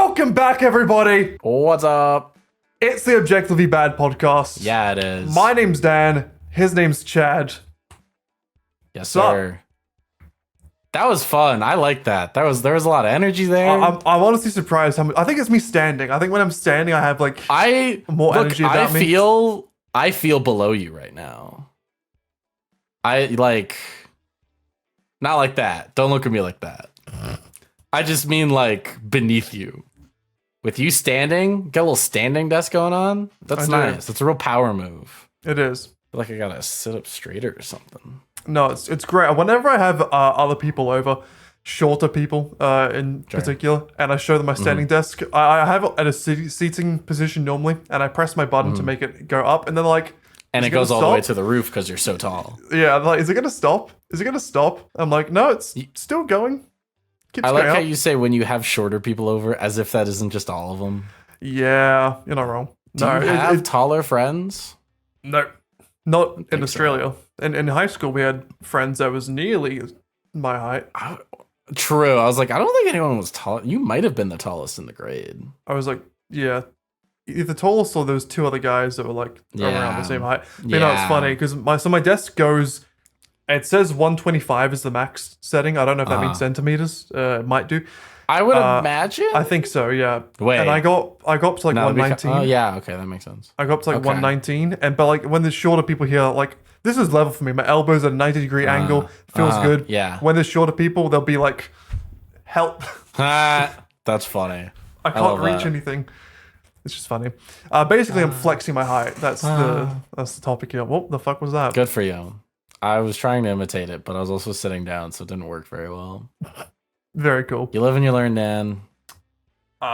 Welcome back, everybody. What's up? It's the Objectively Bad podcast. Yeah, it is. My name's Dan. His name's Chad. Yes, What's up? sir. That was fun. I like that. There was a lot of energy there. I'm honestly surprised how much. I think it's me standing. I think when I'm standing, I have like more energy about me. I feel below you right now. Not like that. Don't look at me like that. I just mean like beneath you. With you standing, got a little standing desk going on. That's nice. It's a real power move. It is. I feel like I gotta sit up straighter or something. No, it's great. Whenever I have other people over, shorter people in particular, and I show them my standing desk, I have it at a seating position normally, and I press my button to make it go up, and then like, and it goes all the way to the roof because you're so tall. Yeah, I'm like, is it gonna stop? Is it gonna stop? I'm like, no, it's still going. I like how you say when you have shorter people over, as if that isn't just all of them. Yeah, you're not wrong. Do you have taller friends? No, not in Australia. So. In high school, we had friends that was nearly my height. True. I was like, I don't think anyone was tall. You might have been the tallest in the grade. I was like, yeah, either tallest or those two other guys that were like around the same height. But you know, it's funny because my desk goes. It says 125 is the max setting. I don't know if that means centimeters. It might do. I would imagine. I think so. Yeah. Wait. And I got up to like 119. Oh yeah. Okay, that makes sense. I got up to like 119, but like when there's shorter people here, like this is level for me. My elbow's at a 90-degree angle. Feels good. Yeah. When there's shorter people, they'll be like, help. That's funny. I can't reach anything. It's just funny. Basically, I'm flexing my height. That's the topic here. What the fuck was that? Good for you. I was trying to imitate it, but I was also sitting down, so it didn't work very well. Very cool. You live and you learn, Dan.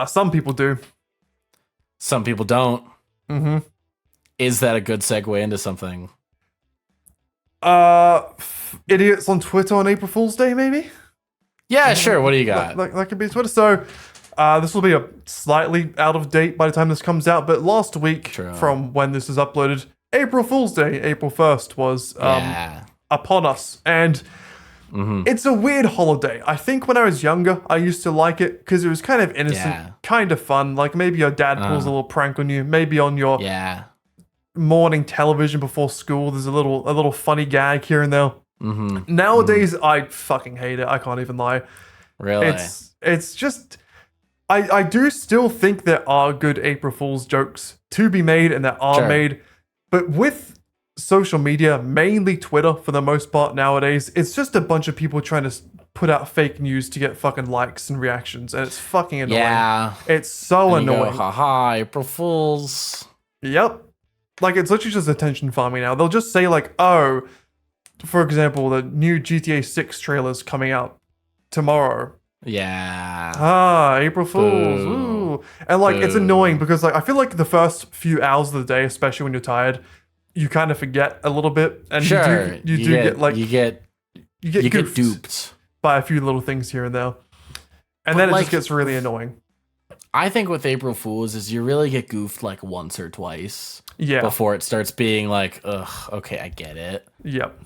Some people do. Some people don't. Mm-hmm. Is that a good segue into something? Idiots on Twitter on April Fool's Day, maybe? Yeah, sure. What do you got? That could be Twitter. So, this will be a slightly out of date by the time this comes out, but last week, from when this is uploaded, April Fool's Day, April 1st, was upon us. And it's a weird holiday. I think when I was younger, I used to like it because it was kind of innocent, kind of fun. Like maybe your dad pulls a little prank on you. Maybe on your morning television before school, there's a little funny gag here and there. Nowadays, I fucking hate it. I can't even lie. Really? It's just... I do still think there are good April Fool's jokes to be made and that are made. But with social media, mainly Twitter for the most part nowadays, it's just a bunch of people trying to put out fake news to get fucking likes and reactions, and it's fucking annoying. Yeah. It's so annoying. Haha, April Fools. Yep. Like, it's literally just attention farming now. They'll just say, like, oh, for example, the new GTA 6 trailer's coming out tomorrow. Yeah. April Fools. Ooh. And like it's annoying because like I feel like the first few hours of the day, especially when you're tired, you kind of forget a little bit, and you get duped by a few little things here and there, and then it just gets really annoying. I think with April Fools is you really get goofed like once or twice, before it starts being like, ugh, okay, I get it. Yep.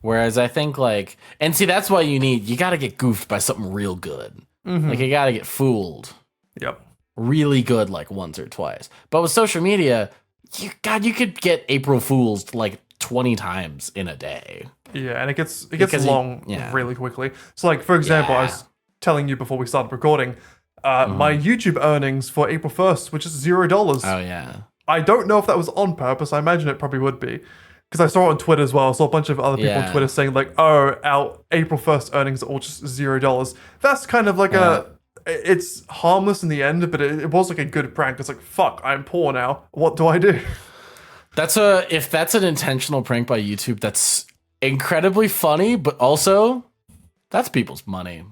Whereas I think like, and see, that's why you got to get goofed by something real good. Like you got to get fooled. Yep. Really good, like once or twice. But with social media, you could get April Fools like 20 times in a day. Yeah, and it gets long really quickly. So like, for example, I was telling you before we started recording, my YouTube earnings for April 1st, which is $0. Oh yeah. I don't know if that was on purpose. I imagine it probably would be. Because I saw it on Twitter as well. I saw a bunch of other people on Twitter saying like, oh, our April 1st earnings are all just $0. That's kind of like it's harmless in the end, but it was like a good prank. It's like, fuck, I'm poor now. What do I do? If that's an intentional prank by YouTube, that's incredibly funny, but also that's people's money.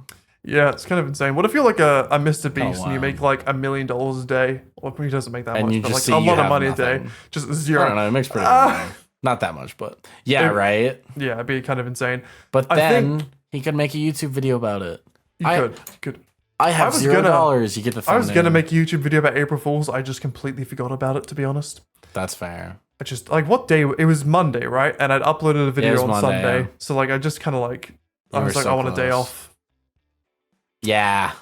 Yeah, it's kind of insane. What if you're like a Mr. Beast and you make like $1 million a day? Well, he doesn't make that and much, but like a lot of money a day. Just zero. I don't know, it makes pretty good money. Not that much, but right? Yeah, it'd be kind of insane. But then he could make a YouTube video about it. You could. I have $0. You get the thumbnail. I was going to make a YouTube video about April Fools. I just completely forgot about it, to be honest. That's fair. I just, like, what day? It was Monday, right? And I'd uploaded a video on Sunday. So, like, I just kind of, like, I was like, I want a day off. Yeah.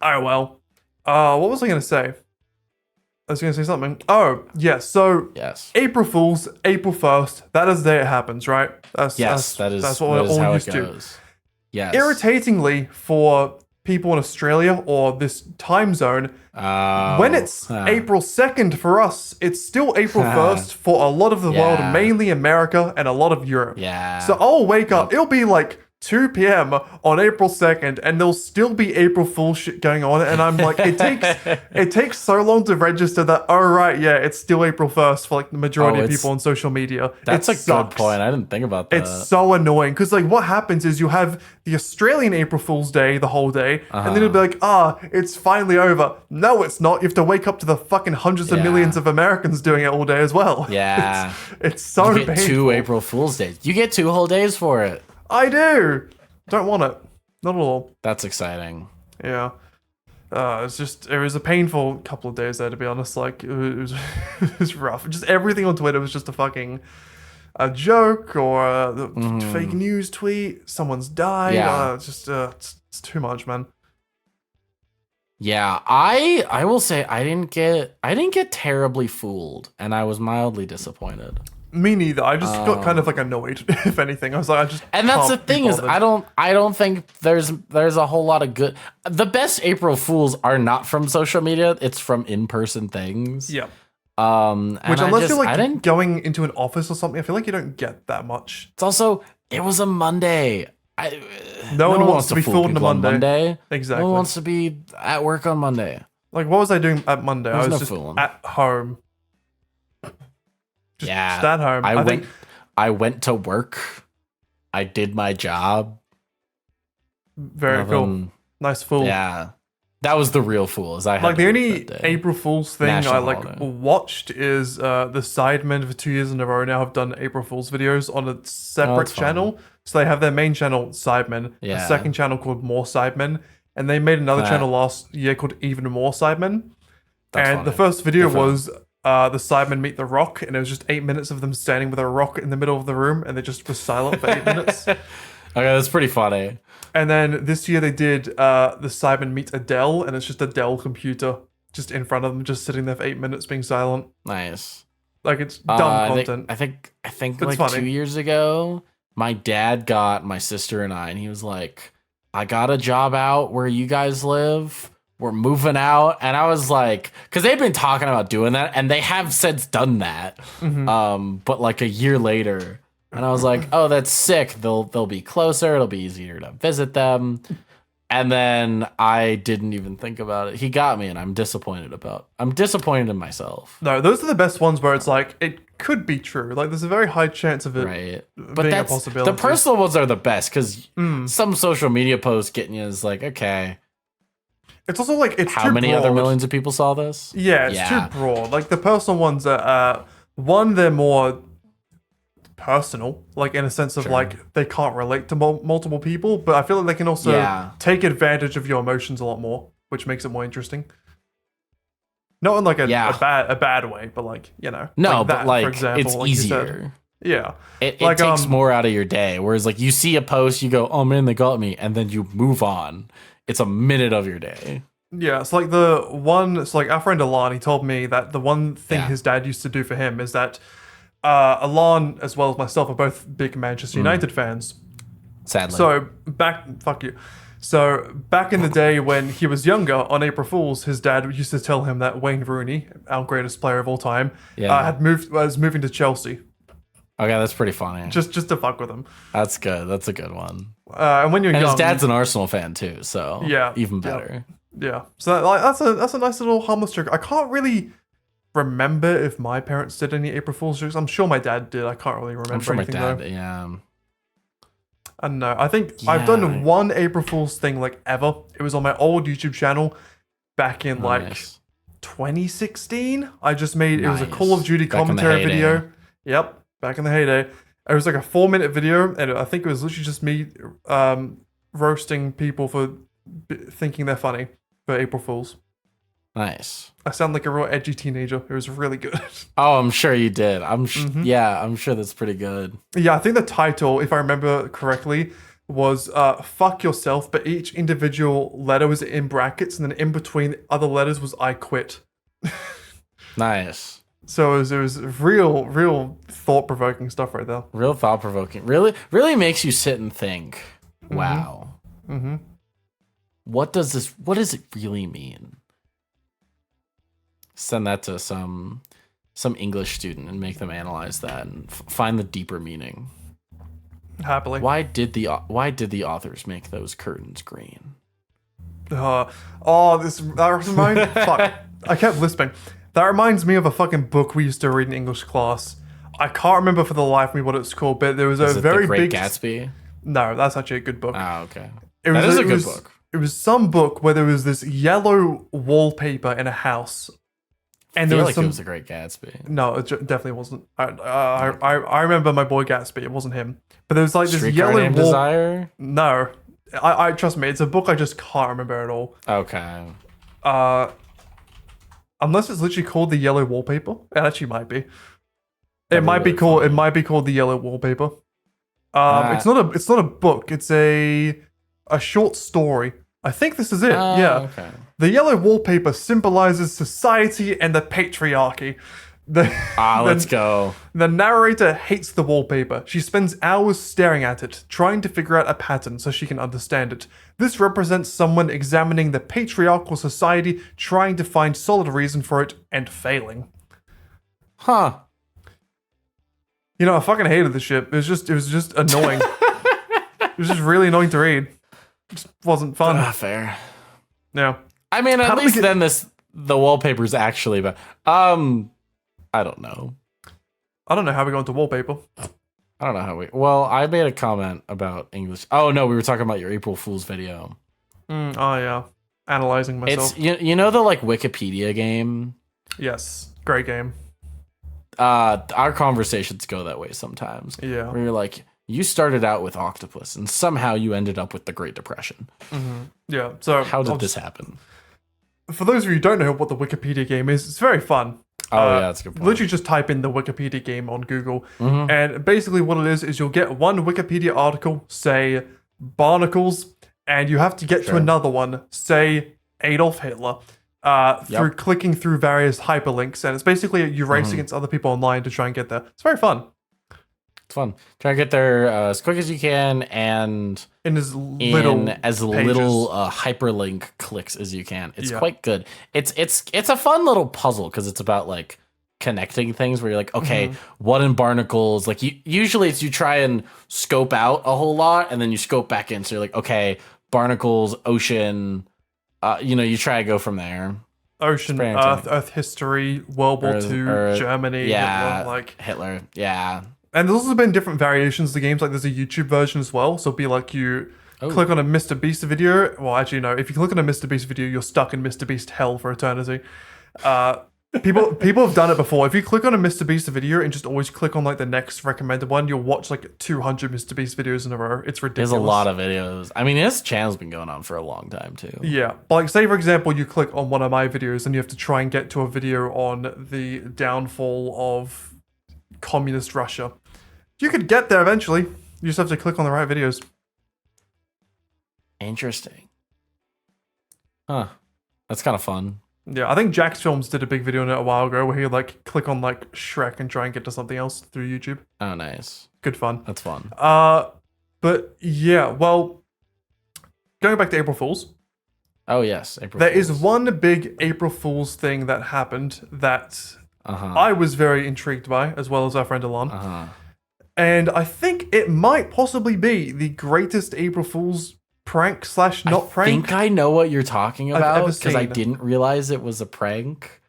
Oh, well. What was I going to say? I was going to say something. Oh, yeah. So, Yes. April Fools, April 1st. That is the day it happens, right? That's what we're all used to. Yes. Irritatingly, for people in Australia or this time zone, when it's April 2nd for us, it's still April 1st for a lot of the world, mainly America and a lot of Europe. Yeah. So I'll wake up, it'll be like 2 p.m. on April 2nd, and there'll still be April Fool shit going on, and I'm like, it takes so long to register that, oh right, yeah, it's still April 1st for like the majority of people on social media. That's a good point. I didn't think about that. It's so annoying, because like what happens is you have the Australian April Fool's Day the whole day, and then it'll be like, it's finally over. No, it's not. You have to wake up to the fucking hundreds of millions of Americans doing it all day as well. Yeah. It's so you get painful. 2 April Fool's Days. You get 2 whole days for it. I do. Don't want it. Not at all. That's exciting. Yeah. It was a painful couple of days there, to be honest. Like, it was, it was rough. Just everything on Twitter was just a joke or a fake news tweet. Someone's died. Yeah. It's too much, man. Yeah, I will say I didn't get terribly fooled, and I was mildly disappointed. Me neither. I just got kind of like annoyed, if anything. I was like, and that's the thing is, I don't think there's a whole lot of good. The best April Fools are not from social media. It's from in-person things. Yeah. Which unless you're like going into an office or something, I feel like you don't get that much. It's also, it was a Monday. No one wants to be fooled on a Monday. Exactly. No one wants to be at work on Monday. Like, what was I doing at Monday? I was just at home. Just at home. I went to work. I did my job. Very cool. Nice fool. Yeah. That was the real fool. Is I had like the only April Fool's thing I like holiday. watched is the Sidemen for 2 years in a row now have done April Fool's videos on a separate channel. So they have their main channel Sidemen, a second channel called More Sidemen, and they made another channel last year called Even More Sidemen. And the first video was the Sidemen meet The Rock, and it was just 8 minutes of them standing with a rock in the middle of the room, and they just were silent for 8 minutes. Okay, that's pretty funny. And then this year they did the Sidemen meet Adele, and it's just a Dell computer just in front of them, just sitting there for 8 minutes being silent. Nice. Like, it's dumb content. I think it's like funny. 2 years ago, my dad got my sister and I, and he was like, I got a job out where you guys live. We're moving out. And I was like, because they've been talking about doing that, and they have since done that. But like a year later, and I was like, oh, that's sick. They'll be closer. It'll be easier to visit them. And then I didn't even think about it. He got me, and I'm disappointed in myself. No, those are the best ones where it's like, it could be true. Like, there's a very high chance of it being a possibility. The personal ones are the best, because some social media posts getting you is like, okay. It's also like, it's how many other millions of people saw this? Yeah, it's too broad. Like, the personal ones are, one, they're more personal, like in a sense of like they can't relate to multiple people, but I feel like they can also take advantage of your emotions a lot more, which makes it more interesting. Not in like a bad way, but like, you know, no, like but that, like for example, it's like easier. Yeah, it takes more out of your day. Whereas like you see a post, you go, "Oh man, they got me," and then you move on. It's a minute of your day. Yeah, it's like our friend Alan, he told me that the one thing his dad used to do for him is that Alan, as well as myself, are both big Manchester United fans. Sadly. So back in the day when he was younger, on April Fools, his dad used to tell him that Wayne Rooney, our greatest player of all time, was moving to Chelsea. Okay, that's pretty funny. Just to fuck with him. That's good. That's a good one. And when you're young, his dad's an Arsenal fan too, so even better. Yeah. So that's a nice little harmless joke. I can't really remember if my parents did any April Fool's jokes. I'm sure my dad did. I can't really remember. I'm sure anything, my dad. though. Yeah. I don't know. I think I've done one April Fool's thing like ever. It was on my old YouTube channel back in like 2016. I just made it was a Call of Duty commentary video. Yep, back in the heyday. It was like a 4-minute video, and I think it was literally just me roasting people for thinking they're funny for April Fools. Nice. I sound like a real edgy teenager. It was really good. Oh, I'm sure you did. I'm sure that's pretty good. Yeah, I think the title, if I remember correctly, was fuck yourself, but each individual letter was in brackets, and then in between other letters was I quit. Nice. So it was real thought-provoking stuff right there. Real thought-provoking. Really makes you sit and think. Wow. Mm-hmm. What does it really mean? Send that to some English student and make them analyze that and find the deeper meaning. Happily. Why did the authors make those curtains green? That reminds fuck. I kept lisping. That reminds me of a fucking book we used to read in English class. I can't remember for the life of me what it's called, but there was Is a it very The Great big Gatsby? No, that's actually a good book. Oh, okay. That is a good book. It was some book where there was this yellow wallpaper in a house. And I there feel was like it was The Great Gatsby. No, it definitely wasn't. I remember My Boy Gatsby. It wasn't him. But there was like this Streetcar yellow Named Desire? No. I trust me, it's a book I just can't remember at all. Okay. Unless it's literally called The Yellow Wallpaper. It actually might be. It might be called The Yellow Wallpaper. It's not a book. It's a short story. I think this is it. Yeah. Okay. The yellow wallpaper symbolizes society and the patriarchy. Let's go. The narrator hates the wallpaper. She spends hours staring at it, trying to figure out a pattern so she can understand it. This represents someone examining the patriarchal society, trying to find solid reason for it, and failing. Huh. You know, I fucking hated this shit. It was just annoying. It was just really annoying to read. It just wasn't fun. Fair. Yeah. I mean, at least then the wallpaper's actually about. I don't know. I don't know how we got into wallpaper. I don't know how we. Well, I made a comment about English. Oh no, we were talking about your April Fool's video. Oh yeah, analyzing myself. It's you know the like Wikipedia game. Yes, great game. Our conversations go that way sometimes. Yeah, where you're like, you started out with octopus, and somehow you ended up with the Great Depression. Mm-hmm. Yeah. So how did this happen? For those of you who don't know what the Wikipedia game is, it's very fun. Oh yeah, that's a good point. Literally just type in the Wikipedia game on Google. And basically what it is you'll get one Wikipedia article, say barnacles, and you have to get to another one, say Adolf Hitler, through clicking through various hyperlinks. And it's basically you race against other people online to try and get there. It's very fun. It's fun. Try to get there as quick as you can and in as little hyperlink clicks as you can. It's quite good. It's a fun little puzzle because it's about like connecting things where you're like, okay, what in barnacles? Like usually it's you try and scope out a whole lot and then you scope back in. So you're like, okay, barnacles, ocean. You try to go from there. Ocean, Earth history, World War II, Germany, Hitler, yeah. And there's also been different variations of the games. Like there's a YouTube version as well. So it'll be like you click on a Mr. Beast video. Well, actually, no. If you click on a Mr. Beast video, you're stuck in Mr. Beast hell for eternity. People have done it before. If you click on a Mr. Beast video and just always click on like the next recommended one, you'll watch like 200 Mr. Beast videos in a row. It's ridiculous. There's a lot of videos. I mean, his channel's been going on for a long time too. Yeah. But like say for example, you click on one of my videos and you have to try and get to a video on the downfall of communist Russia. You could get there eventually. You just have to click on the right videos. Interesting. Huh. That's kind of fun. Yeah, I think Jack's Films did a big video on it a while ago where he would like click on like Shrek and try and get to something else through YouTube. Oh, nice. Good fun. That's fun. But yeah, well, going back to April Fools. Oh yes, April There Fools. is one big April Fool's thing that happened that I was very intrigued by, as well as our friend Alon. And I think it might possibly be the greatest April Fool's prank / not prank. I think I know what you're talking about because I seen. didn't realize it was a prank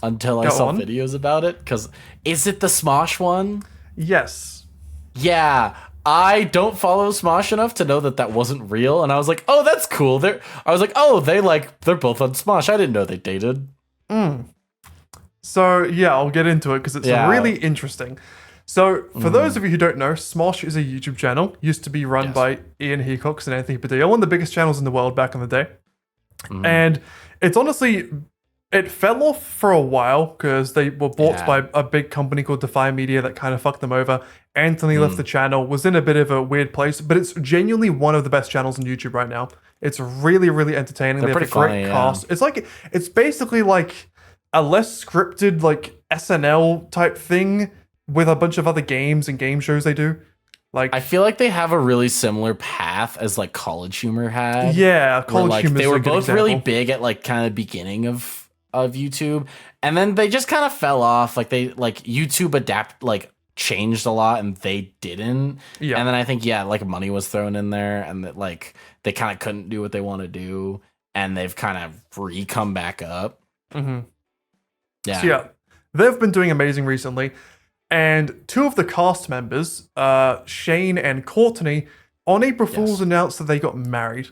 until I saw videos about it. Because is it the Smosh one? Yes. Yeah, I don't follow Smosh enough to know that wasn't real, and I was like, oh, that's cool. They're both on Smosh. I didn't know they dated. So yeah, I'll get into it because it's really interesting. So, for those of you who don't know, Smosh is a YouTube channel. Used to be run by Ian Hecox and Anthony Padilla, one of the biggest channels in the world back in the day. And it's honestly, It fell off for a while because they were bought by a big company called Defy Media that kind of fucked them over. Anthony left the channel, was in a bit of a weird place, but it's genuinely one of the best channels on YouTube right now. It's really, really entertaining. They have a great cast. It's basically like a less scripted, like SNL type thing with a bunch of other games and game shows they do. Like, I feel like they have a really similar path as like College Humor had. Yeah, College Humor. They were both really big at like kind of beginning of YouTube, and then they just kind of fell off. Like YouTube changed a lot, and they didn't. Yeah. And then I think like money was thrown in there, and that like they kind of couldn't do what they want to do, and they've kind of come back up. Mm-hmm. Yeah. So they've been doing amazing recently. And two of the cast members, Shane and Courtney, on April Fool's announced that they got married.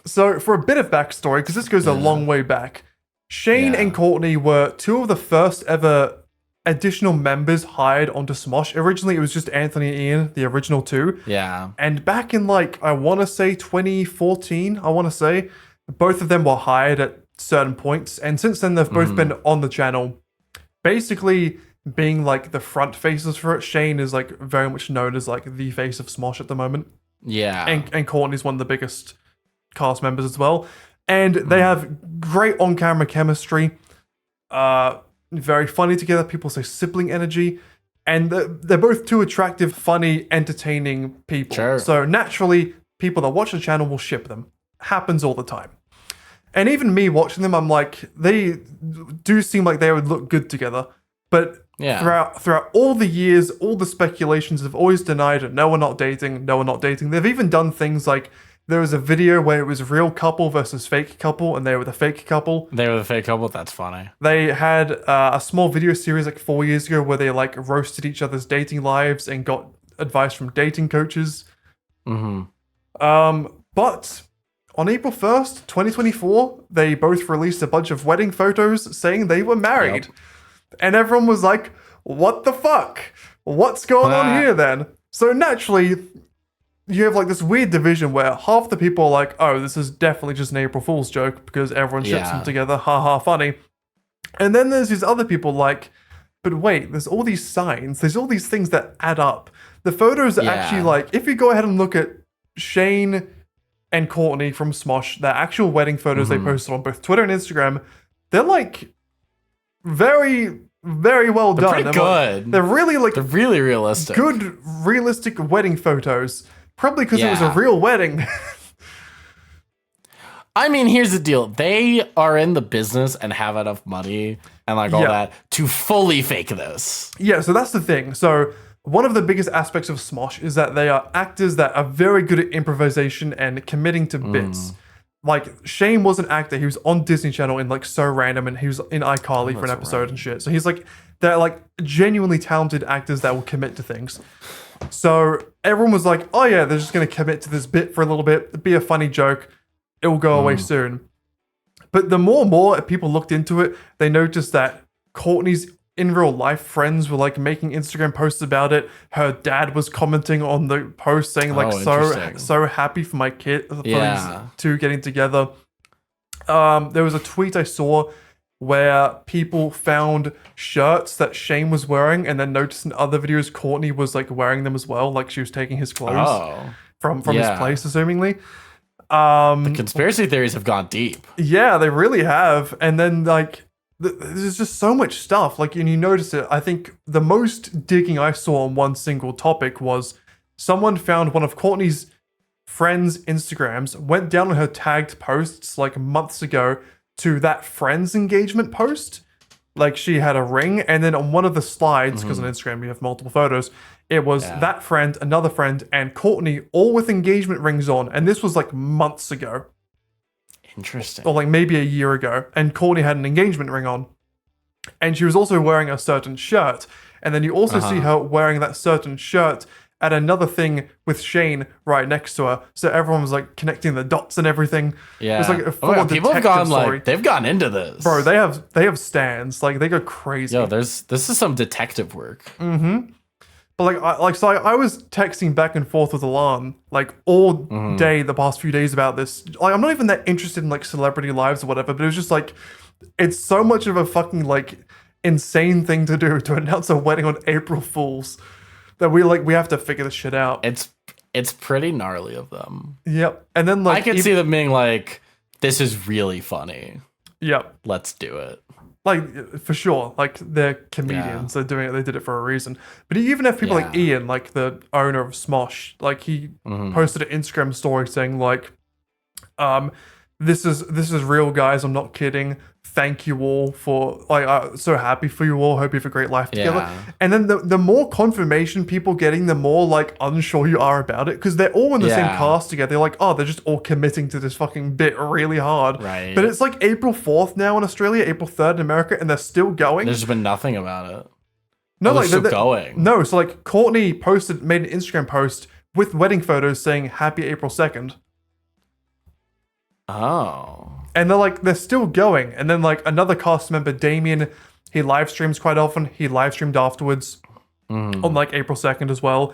So for a bit of backstory, because this goes a long way back, Shane and Courtney were two of the first ever additional members hired onto Smosh. Originally, it was just Anthony and Ian, the original two. Yeah. And back in I want to say 2014, both of them were hired at certain points. And since then, they've both been on the channel, basically being like the front faces for it. Shane is like very much known as like the face of Smosh at the moment. Yeah. And Courtney's one of the biggest cast members as well. And they have great on-camera chemistry. Very funny together. People say sibling energy. And they're both two attractive, funny, entertaining people. Sure. So naturally, people that watch the channel will ship them. Happens all the time. And even me watching them, I'm like, they do seem like they would look good together. But throughout all the years, all the speculations have always denied it. No, we're not dating. No, we're not dating. They've even done things like there was a video where it was real couple versus fake couple, and they were the fake couple. They were the fake couple? That's funny. They had a small video series like 4 years ago where they like roasted each other's dating lives and got advice from dating coaches. But on April 1st, 2024, they both released a bunch of wedding photos saying they were married. Yep. And everyone was like, what the fuck? What's going on here then? So naturally, you have like this weird division where half the people are like, oh, this is definitely just an April Fool's joke because everyone ships them together. Ha ha, funny. And then there's these other people like, but wait, there's all these signs. There's all these things that add up. The photos are actually like, if you go ahead and look at Shane and Courtney from Smosh, their actual wedding photos they posted on both Twitter and Instagram, they're like very, very well done. Pretty good. They're really they're really realistic. Good, realistic wedding photos. Probably because it was a real wedding. I mean, here's the deal. They are in the business and have enough money and like all that to fully fake this. Yeah, so that's the thing. So one of the biggest aspects of Smosh is that they are actors that are very good at improvisation and committing to bits. Like, Shane was an actor. He was on Disney Channel in, like, So Random, and he was in iCarly for an episode and shit. So he's, like, they're, like, genuinely talented actors that will commit to things. So everyone was like, oh, yeah, they're just going to commit to this bit for a little bit. It'd be a funny joke. It will go away soon. But the more and more people looked into it, they noticed that Courtney's in real life friends were like making Instagram posts about it. Her dad was commenting on the post saying like so happy for my kid for these two getting together. There was a tweet I saw where people found shirts that Shane was wearing and then noticed in other videos Courtney was like wearing them as well, like she was taking his clothes from his place, assumingly. The conspiracy theories have gone deep. Yeah, they really have. And then like there's just so much stuff. Like, and you notice it. I think the most digging I saw on one single topic was someone found one of Courtney's friends' Instagrams, went down on her tagged posts like months ago to that friend's engagement post. Like, she had a ring, and then on one of the slides, because on Instagram you have multiple photos, it was that friend, another friend, and Courtney, all with engagement rings on. And this was like months ago. Interesting. Or like maybe a year ago. And Courtney had an engagement ring on. And she was also wearing a certain shirt. And then you also see her wearing that certain shirt at another thing with Shane right next to her. So everyone was like connecting the dots and everything. Yeah. It was like a full people have gone story. Like, they've gotten into this. Bro, they have stands. Like, they go crazy. Yo, this is some detective work. But I was texting back and forth with Alan like all day the past few days about this. Like, I'm not even that interested in like celebrity lives or whatever, but it was just like it's so much of a fucking like insane thing to do to announce a wedding on April Fools that we have to figure this shit out. It's pretty gnarly of them. Yep. And then like I can see them being like, this is really funny. Yep. Let's do it. Like for sure. Like they're comedians. They're doing it. They did it for a reason. But you even have people like Ian, like the owner of Smosh, like he posted an Instagram story saying like, this is real, guys. I'm not kidding. Thank you all for like so happy for you all. Hope you have a great life together. And then the more confirmation people getting, the more like unsure you are about it because they're all in the same cast together. They're like, oh, they're just all committing to this fucking bit really hard. Right. But it's like April 4th now in Australia, April 3rd in America, and they're still going. There's been nothing about it. No, they're still going. No, so like Courtney made an Instagram post with wedding photos saying happy April 2nd. Oh. And they're still going. And then like another cast member, Damien, he live streams quite often. He live streamed afterwards on like April 2nd as well.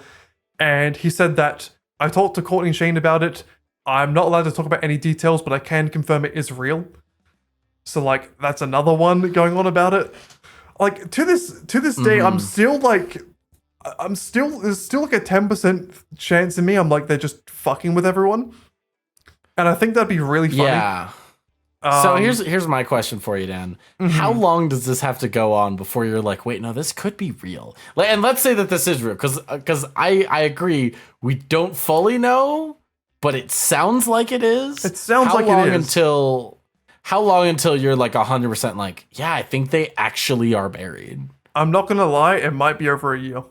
And he said that I talked to Courtney and Shane about it. I'm not allowed to talk about any details, but I can confirm it is real. So like that's another one going on about it. Like to this day, I'm still like there's still like a 10% chance in me. I'm like they're just fucking with everyone. And I think that'd be really funny. Yeah. So here's my question for you, Dan. How long does this have to go on before you're like, wait, no, this could be real? And let's say that this is real, because I agree, we don't fully know, but it sounds like it is. It sounds like it is. How long until you're like 100% like, yeah, I think they actually are married? I'm not gonna lie, it might be over a year.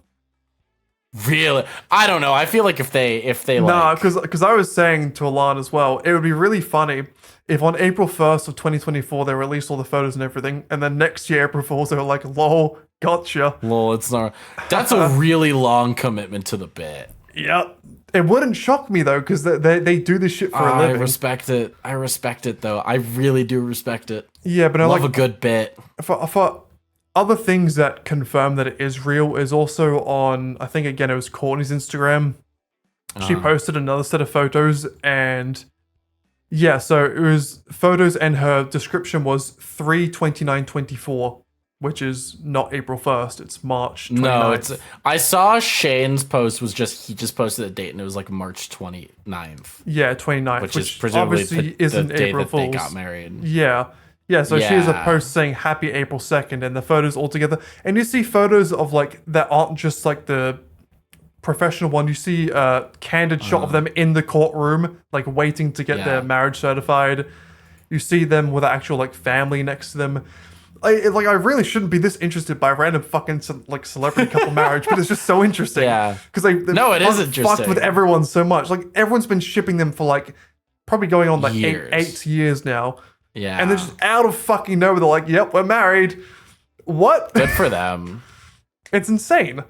Really? I don't know. I feel like if they no, because I was saying to Alan as well, it would be really funny if on April 1st of 2024 they released all the photos and everything, and then next year April Fools they were like, lol, gotcha. Lol, it's not. That's a really long commitment to the bit. Yep. It wouldn't shock me though, because they do this shit for a living. I respect it though. I really do respect it. Yeah, but I love a good bit. For other things that confirm that it is real is also on, I think again, it was Courtney's Instagram. She posted another set of photos and yeah, so it was photos and her description was 3/29/24, which is not April 1st, it's March 29th. No, I saw Shane's post was he just posted a date and it was like March 29th. Yeah, 29th, which is presumably obviously the isn't day April that Fools. they got married. Yeah. Yeah, so she has a post saying happy April 2nd and the photos all together. And you see photos of like that aren't just like the professional one. You see a candid shot of them in the courtroom, like waiting to get their marriage certified. You see them with an actual like family next to them. I really shouldn't be this interested by random fucking celebrity couple marriage, but it's just so interesting. Yeah, because it is interesting. Fucked with everyone so much. Like everyone's been shipping them for like probably going on like years. eight years now. Yeah. And they're just out of fucking nowhere. They're like, yep, we're married. What? Good for them. It's insane.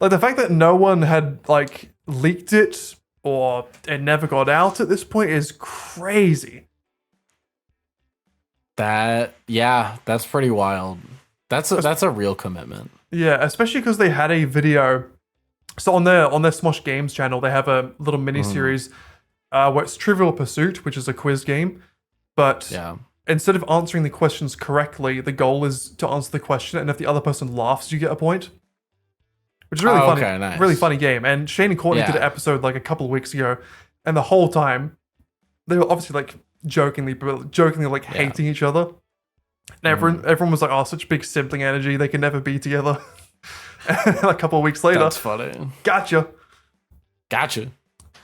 Like the fact that no one had like leaked it or it never got out at this point is crazy. That's pretty wild. That's a real commitment. Yeah, especially because they had a video. So on their Smosh Games channel, they have a little mini series where it's Trivial Pursuit, which is a quiz game. But instead of answering the questions correctly, the goal is to answer the question, and if the other person laughs, you get a point. Which is really funny. Okay, nice. Really funny game. And Shane and Courtney did an episode like a couple of weeks ago, and the whole time they were obviously like jokingly like hating each other. And everyone was like, "Oh, such big sibling energy. They can never be together." And a couple of weeks later, that's funny. Gotcha.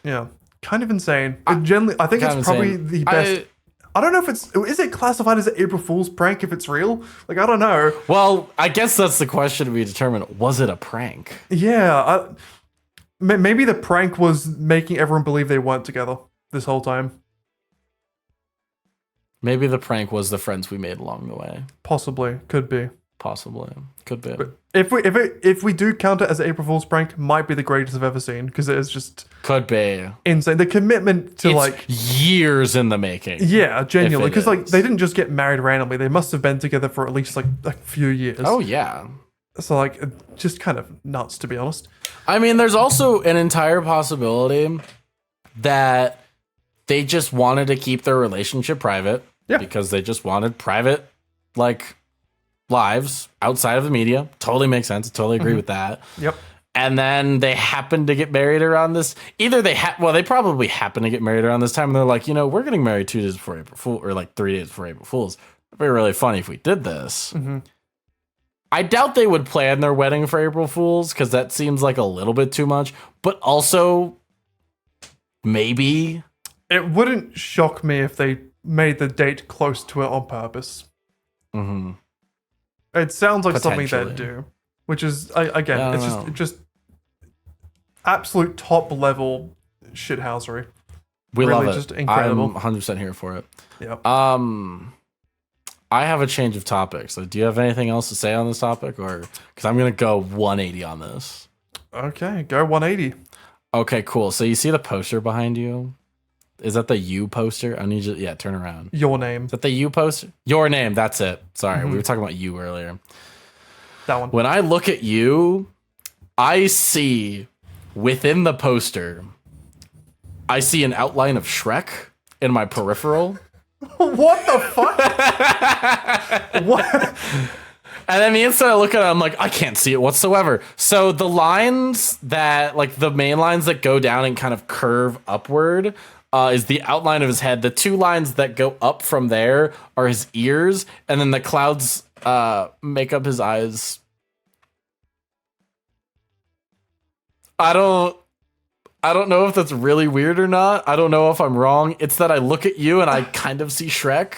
Yeah, kind of insane. Generally, I think it's probably the best. I don't know if is it classified as an April Fool's prank if it's real? Like, I don't know. Well, I guess that's the question to be determined. Was it a prank? Yeah. Maybe the prank was making everyone believe they weren't together this whole time. Maybe the prank was the friends we made along the way. Possibly. Could be. Possibly. Could be. But if we do count it as an April Fool's prank, might be the greatest I've ever seen because it is just could be insane. The commitment to it's years in the making. Yeah, genuinely, because like they didn't just get married randomly. They must have been together for at least like a few years. Oh yeah. So like just kind of nuts, to be honest. I mean, there's also an entire possibility that they just wanted to keep their relationship private. Yeah. Because they just wanted private like lives outside of the media. Totally makes sense. Totally agree with that. Yep. And then they happen to get married around this. Either they probably happen to get married around this time, and they're like, we're getting married 2 days before April Fool, or like 3 days before April Fools. It'd be really funny if we did this. Mm-hmm. I doubt they would plan their wedding for April Fools because that seems like a little bit too much. But also, maybe it wouldn't shock me if they made the date close to it on purpose. Mm-hmm. It sounds like something they'd do, which is again, it's just absolute top level shithousery. We really love it. Just incredible. I'm 100% here for it. Yep. I have a change of topic. So, do you have anything else to say on this topic, or because I'm gonna go 180 on this? Okay, go 180. Okay, cool. So you see the poster behind you? Is that the you poster? I need you. Yeah, turn around. Your name. Is that the you poster? Your name. That's it. Sorry, we were talking about you earlier. That one. When I look at you, I see within the poster, I see an outline of Shrek in my peripheral. What the fuck? What? And then the instant I look at it, I'm like, I can't see it whatsoever. So the lines that, like the main lines that go down and kind of curve upward is the outline of his head. The 2 lines that go up from there are his ears. And then the clouds make up his eyes. I don't know if that's really weird or not. I don't know if I'm wrong. It's that I look at you and I kind of see Shrek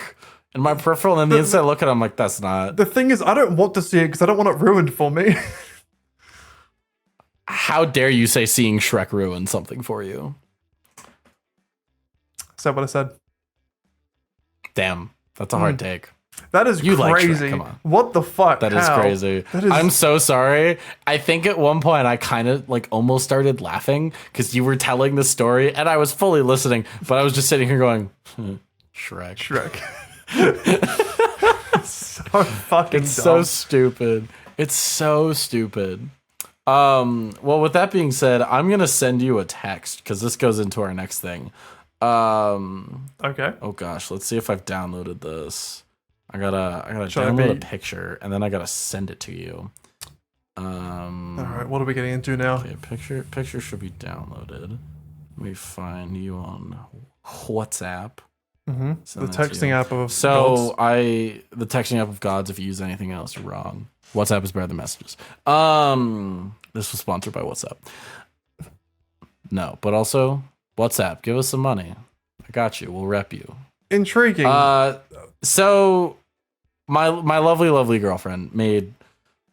in my peripheral, and then the instant I look at it, I'm like, that's not. The thing is, I don't want to see it because I don't want it ruined for me. How dare you say seeing Shrek ruin something for you? Is that what I said? Damn, that's a hard take. That is You like Shrek, crazy. come on. What the fuck? That is crazy. I'm so sorry. I think at one point I kind of like almost started laughing because you were telling the story and I was fully listening, but I was just sitting here going, Shrek. Shrek. So fucking It's dumb. so stupid. It's so stupid. Well, with that being said, I'm gonna send you a text because this goes into our next thing. Okay. Oh gosh, let's see if I've downloaded this. I gotta Should I download a be- picture and then I gotta send it to you. All right. What are we getting into now? Okay, picture should be downloaded. Let me find you on WhatsApp. The Send that to texting you. app of So gods. the texting app of gods. If you use anything else, you're wrong. WhatsApp is better than messages. This was sponsored by WhatsApp. No, but also WhatsApp. Give us some money. I got you. We'll rep you. Intriguing. So my lovely girlfriend made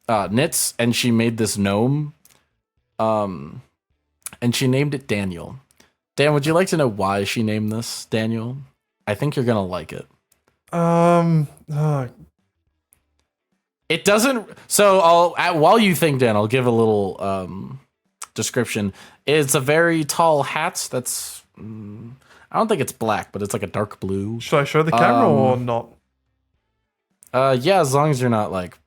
knits, and she made this gnome. And she named it Daniel. Dan, would you like to know why she named this Daniel? I think you're gonna like it. It doesn't. So while you think, Dan, I'll give a little description. It's a very tall hat. That's I don't think it's black, but it's like a dark blue. Should I show the camera or not? Yeah, as long as you're not like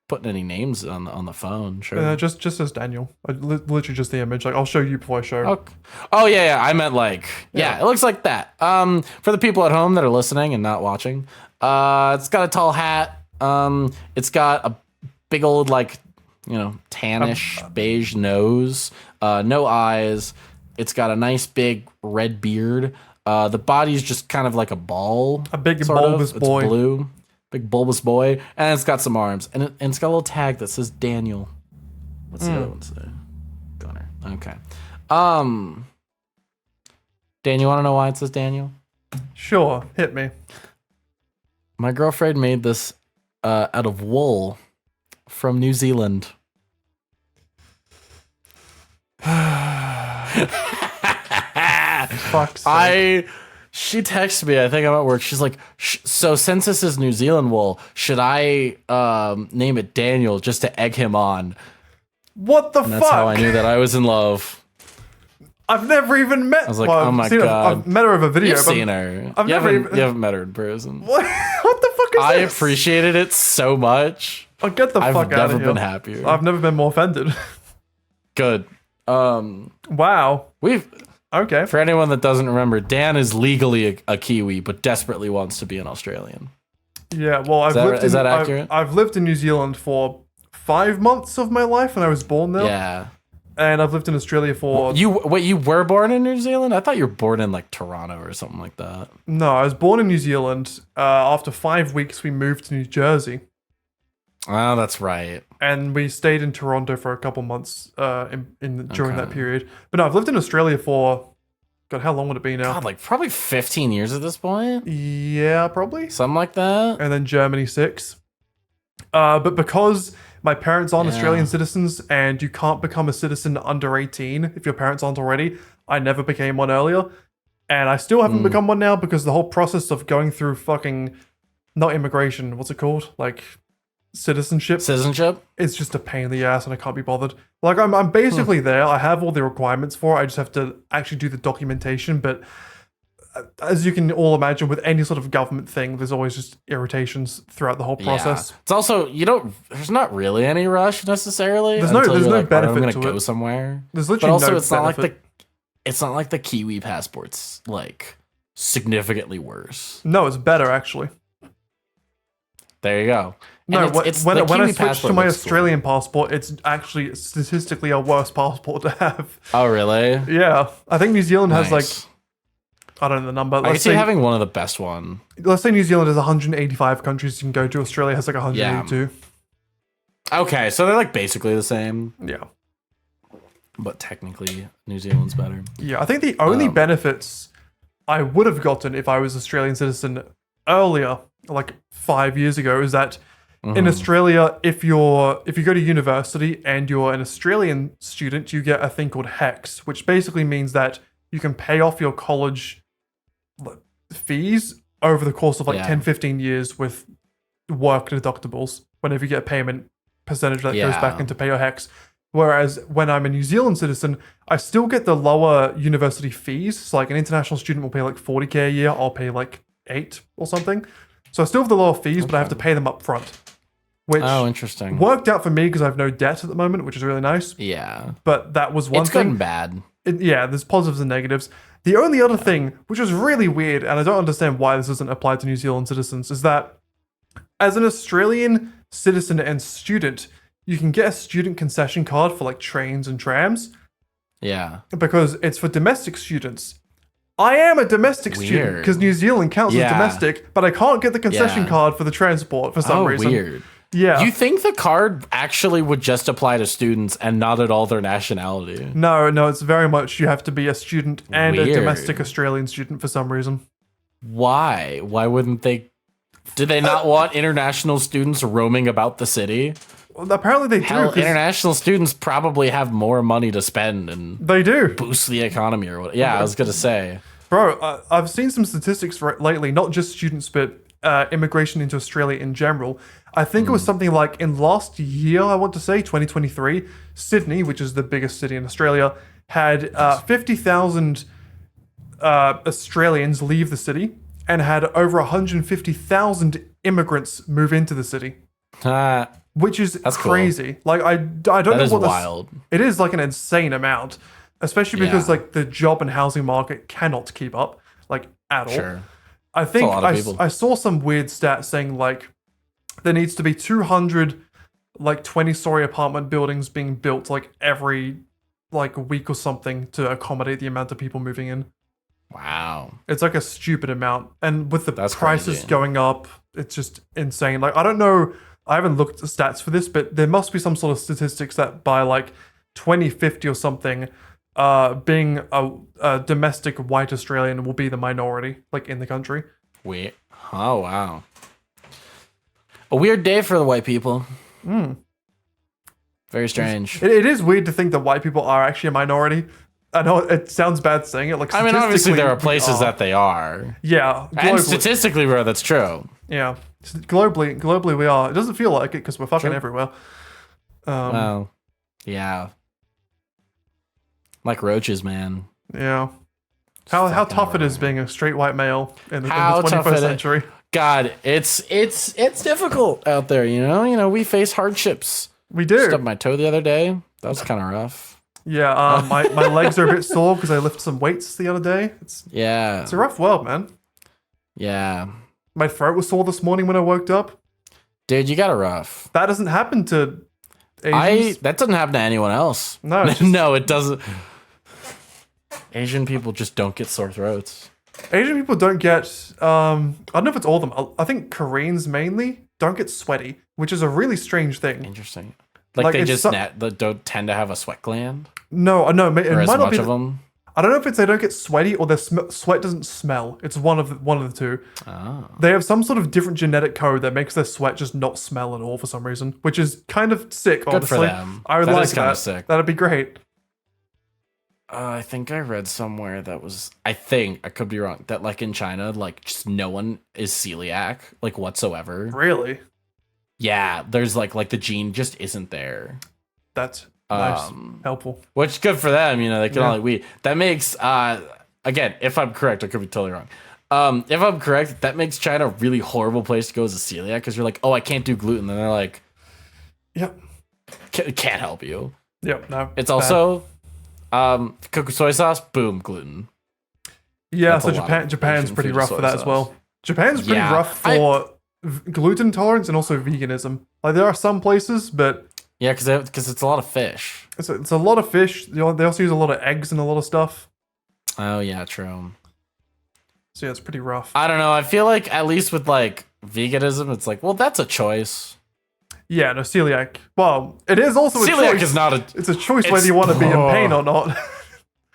putting any names on the phone, sure. Just as Daniel. Literally just the image. Like I'll show you before I show. Okay. Oh yeah. I meant like it looks like that. For the people at home that are listening and not watching, it's got a tall hat. It's got a big old like tannish beige nose, no eyes. It's got a nice big red beard. The body's just kind of like a ball. A big sort bulbous of. boy. It's blue. Big bulbous boy, and it's got some arms, and it's got a little tag that says Daniel. What's the other one say? Gunner. Okay. Dan, you want to know why it says Daniel? Sure, hit me. My girlfriend made this out of wool from New Zealand. Fuck's sake. She texted me, I think I'm at work. She's like, so since this is New Zealand wool, should I name it Daniel just to egg him on? What the And fuck? that's how I knew that I was in love. I've never even met. I was like, well, oh my I've seen God. I've met her over video. You've but seen her. I've You never haven't, even- you haven't met her in person. What the fuck is I this? appreciated it so much. Oh, get the I've fuck out never of here. been happier. I've never been more offended. Good. Wow. Okay. For anyone that doesn't remember, Dan is legally a Kiwi, but desperately wants to be an Australian. Yeah, well, Is that accurate? I've lived in New Zealand for 5 months of my life, and I was born there. Yeah. And I've lived in Australia for... You were born in New Zealand? I thought you were born in like Toronto or something like that. No, I was born in New Zealand. After 5 weeks, we moved to New Jersey. Oh, that's right. And we stayed in Toronto for a couple months during that period. But no, I've lived in Australia for... God, how long would it be now? God, like probably 15 years at this point. Yeah, probably. Something like that. And then Germany 6. But because my parents aren't Australian citizens and you can't become a citizen under 18 if your parents aren't already, I never became one earlier. And I still haven't become one now because the whole process of going through fucking, not immigration, what's it called? Like citizenship? Citizenship? It's just a pain in the ass and I can't be bothered. Like I'm basically there. I have all the requirements for it. I just have to actually do the documentation. But as you can all imagine, with any sort of government thing, there's always just irritations throughout the whole process. Yeah. It's also there's not really any rush necessarily. There's no benefit I'm gonna to go it. somewhere. There's literally but also no it's not like the Kiwi passport's like significantly worse. No, it's better actually. There you go. No, when I switched to my Australian passport, it's actually statistically a worse passport to have. Oh, really? Yeah. I think New Zealand has like, I don't know the number. I can see having one of the best one. Let's say New Zealand has 185 countries you can go to. Australia has like 182. Okay, so they're like basically the same. Yeah. But technically, New Zealand's better. Yeah, I think the only benefits I would have gotten if I was Australian citizen earlier, like 5 years ago, is that in Australia, if you go to university and you're an Australian student, you get a thing called HECS, which basically means that you can pay off your college fees over the course of 10, 15 years with work deductibles whenever you get a payment percentage that goes back into pay your HECS. Whereas when I'm a New Zealand citizen, I still get the lower university fees. So like an international student will pay like 40k a year, I'll pay like 8 or something. So I still have the lower fees, but I have to pay them up front. Which interesting. Worked out for me because I have no debt at the moment, which is really nice. Yeah. But that was one thing. It's good and bad. There's positives and negatives. The only other thing, which was really weird, and I don't understand why this isn't applied to New Zealand citizens, is that as an Australian citizen and student, you can get a student concession card for like trains and trams. Yeah. Because it's for domestic students. I am a domestic student because New Zealand counts as domestic, but I can't get the concession card for the transport for some reason. Weird. Yeah. You think the card actually would just apply to students and not at all their nationality? No, it's very much you have to be a student and a domestic Australian student for some reason. Why? Why wouldn't they? Do they not want international students roaming about the city? Well, apparently they do. International students probably have more money to spend and they do boost the economy or what. Yeah, I was gonna say, bro. I've seen some statistics lately, not just students, but immigration into Australia in general. I think it was something like in last year, I want to say 2023, Sydney, which is the biggest city in Australia, had 50,000 Australians leave the city and had over 150,000 immigrants move into the city. Which is crazy. Cool. Like I don't know what wild. It is like an insane amount, especially because like the job and housing market cannot keep up like at all. Sure. I think I saw some weird stats saying like there needs to be 200 like 20-story apartment buildings being built like every like week or something to accommodate the amount of people moving in. Wow. It's like a stupid amount. And with the prices crazy. Going up, it's just insane. Like I don't know, I haven't looked at the stats for this, but there must be some sort of statistics that by like 2050 or something, being a domestic white Australian will be the minority like in the country. Oh wow. A weird day for the white people. Very strange. It is weird to think that white people are actually a minority. I know it sounds bad saying it. Like, I mean, obviously there are places that they are. Yeah, and statistically, bro, that's true. Yeah, globally we are. It doesn't feel like it because we're fucking everywhere. Well, yeah, like roaches, man. Yeah. How tough it is being a straight white male in the 21st century. God, it's difficult out there, you know? You know, we face hardships. We do. Stubbed my toe the other day. That was kind of rough. Yeah, my legs are a bit sore because I lifted some weights the other day. It's a rough world, man. Yeah. My throat was sore this morning when I woke up. Dude, you got it rough. That doesn't happen to Asians. That doesn't happen to anyone else. No, no, it doesn't. Asian people just don't get sore throats. Asian people don't get, I don't know if it's all of them. I think Koreans mainly don't get sweaty, which is a really strange thing. Interesting. Like they just don't tend to have a sweat gland? No, it or might as not much be. of them? I don't know if it's they don't get sweaty or their sweat doesn't smell. It's one of the two. Oh. They have some sort of different genetic code that makes their sweat just not smell at all for some reason, which is kind of sick, Good honestly. for them. I would That like is kinda that. sick. That'd be great. I think I read somewhere that was, I could be wrong, that like in China, like just no one is celiac, like whatsoever. Really? Yeah, there's like the gene just isn't there. That's nice. Helpful. Which is good for them, they can Yeah. only we. That makes, again, if I'm correct, I could be totally wrong. If I'm correct, that makes China a really horrible place to go as a celiac because you're like, oh, I can't do gluten. And they're like, Yep. can't help you. Yep. No. It's bad. also cooked soy sauce, boom, gluten. Yeah, That's so a lot of Japan's Asian pretty food, rough soy for that as sauce. well. Japan's pretty Yeah, rough for gluten tolerance and also veganism. Like there are some places, but Yeah, because it's a lot of fish. it's a lot of fish. They also use a lot of eggs and a lot of stuff. Oh yeah, true. So yeah, it's pretty rough. I don't know. I feel like at least with like veganism, it's like, well, that's a choice. Yeah, no, celiac. Well, it is also a Celiac choice. is not a. It's a choice whether you want to be in pain or not.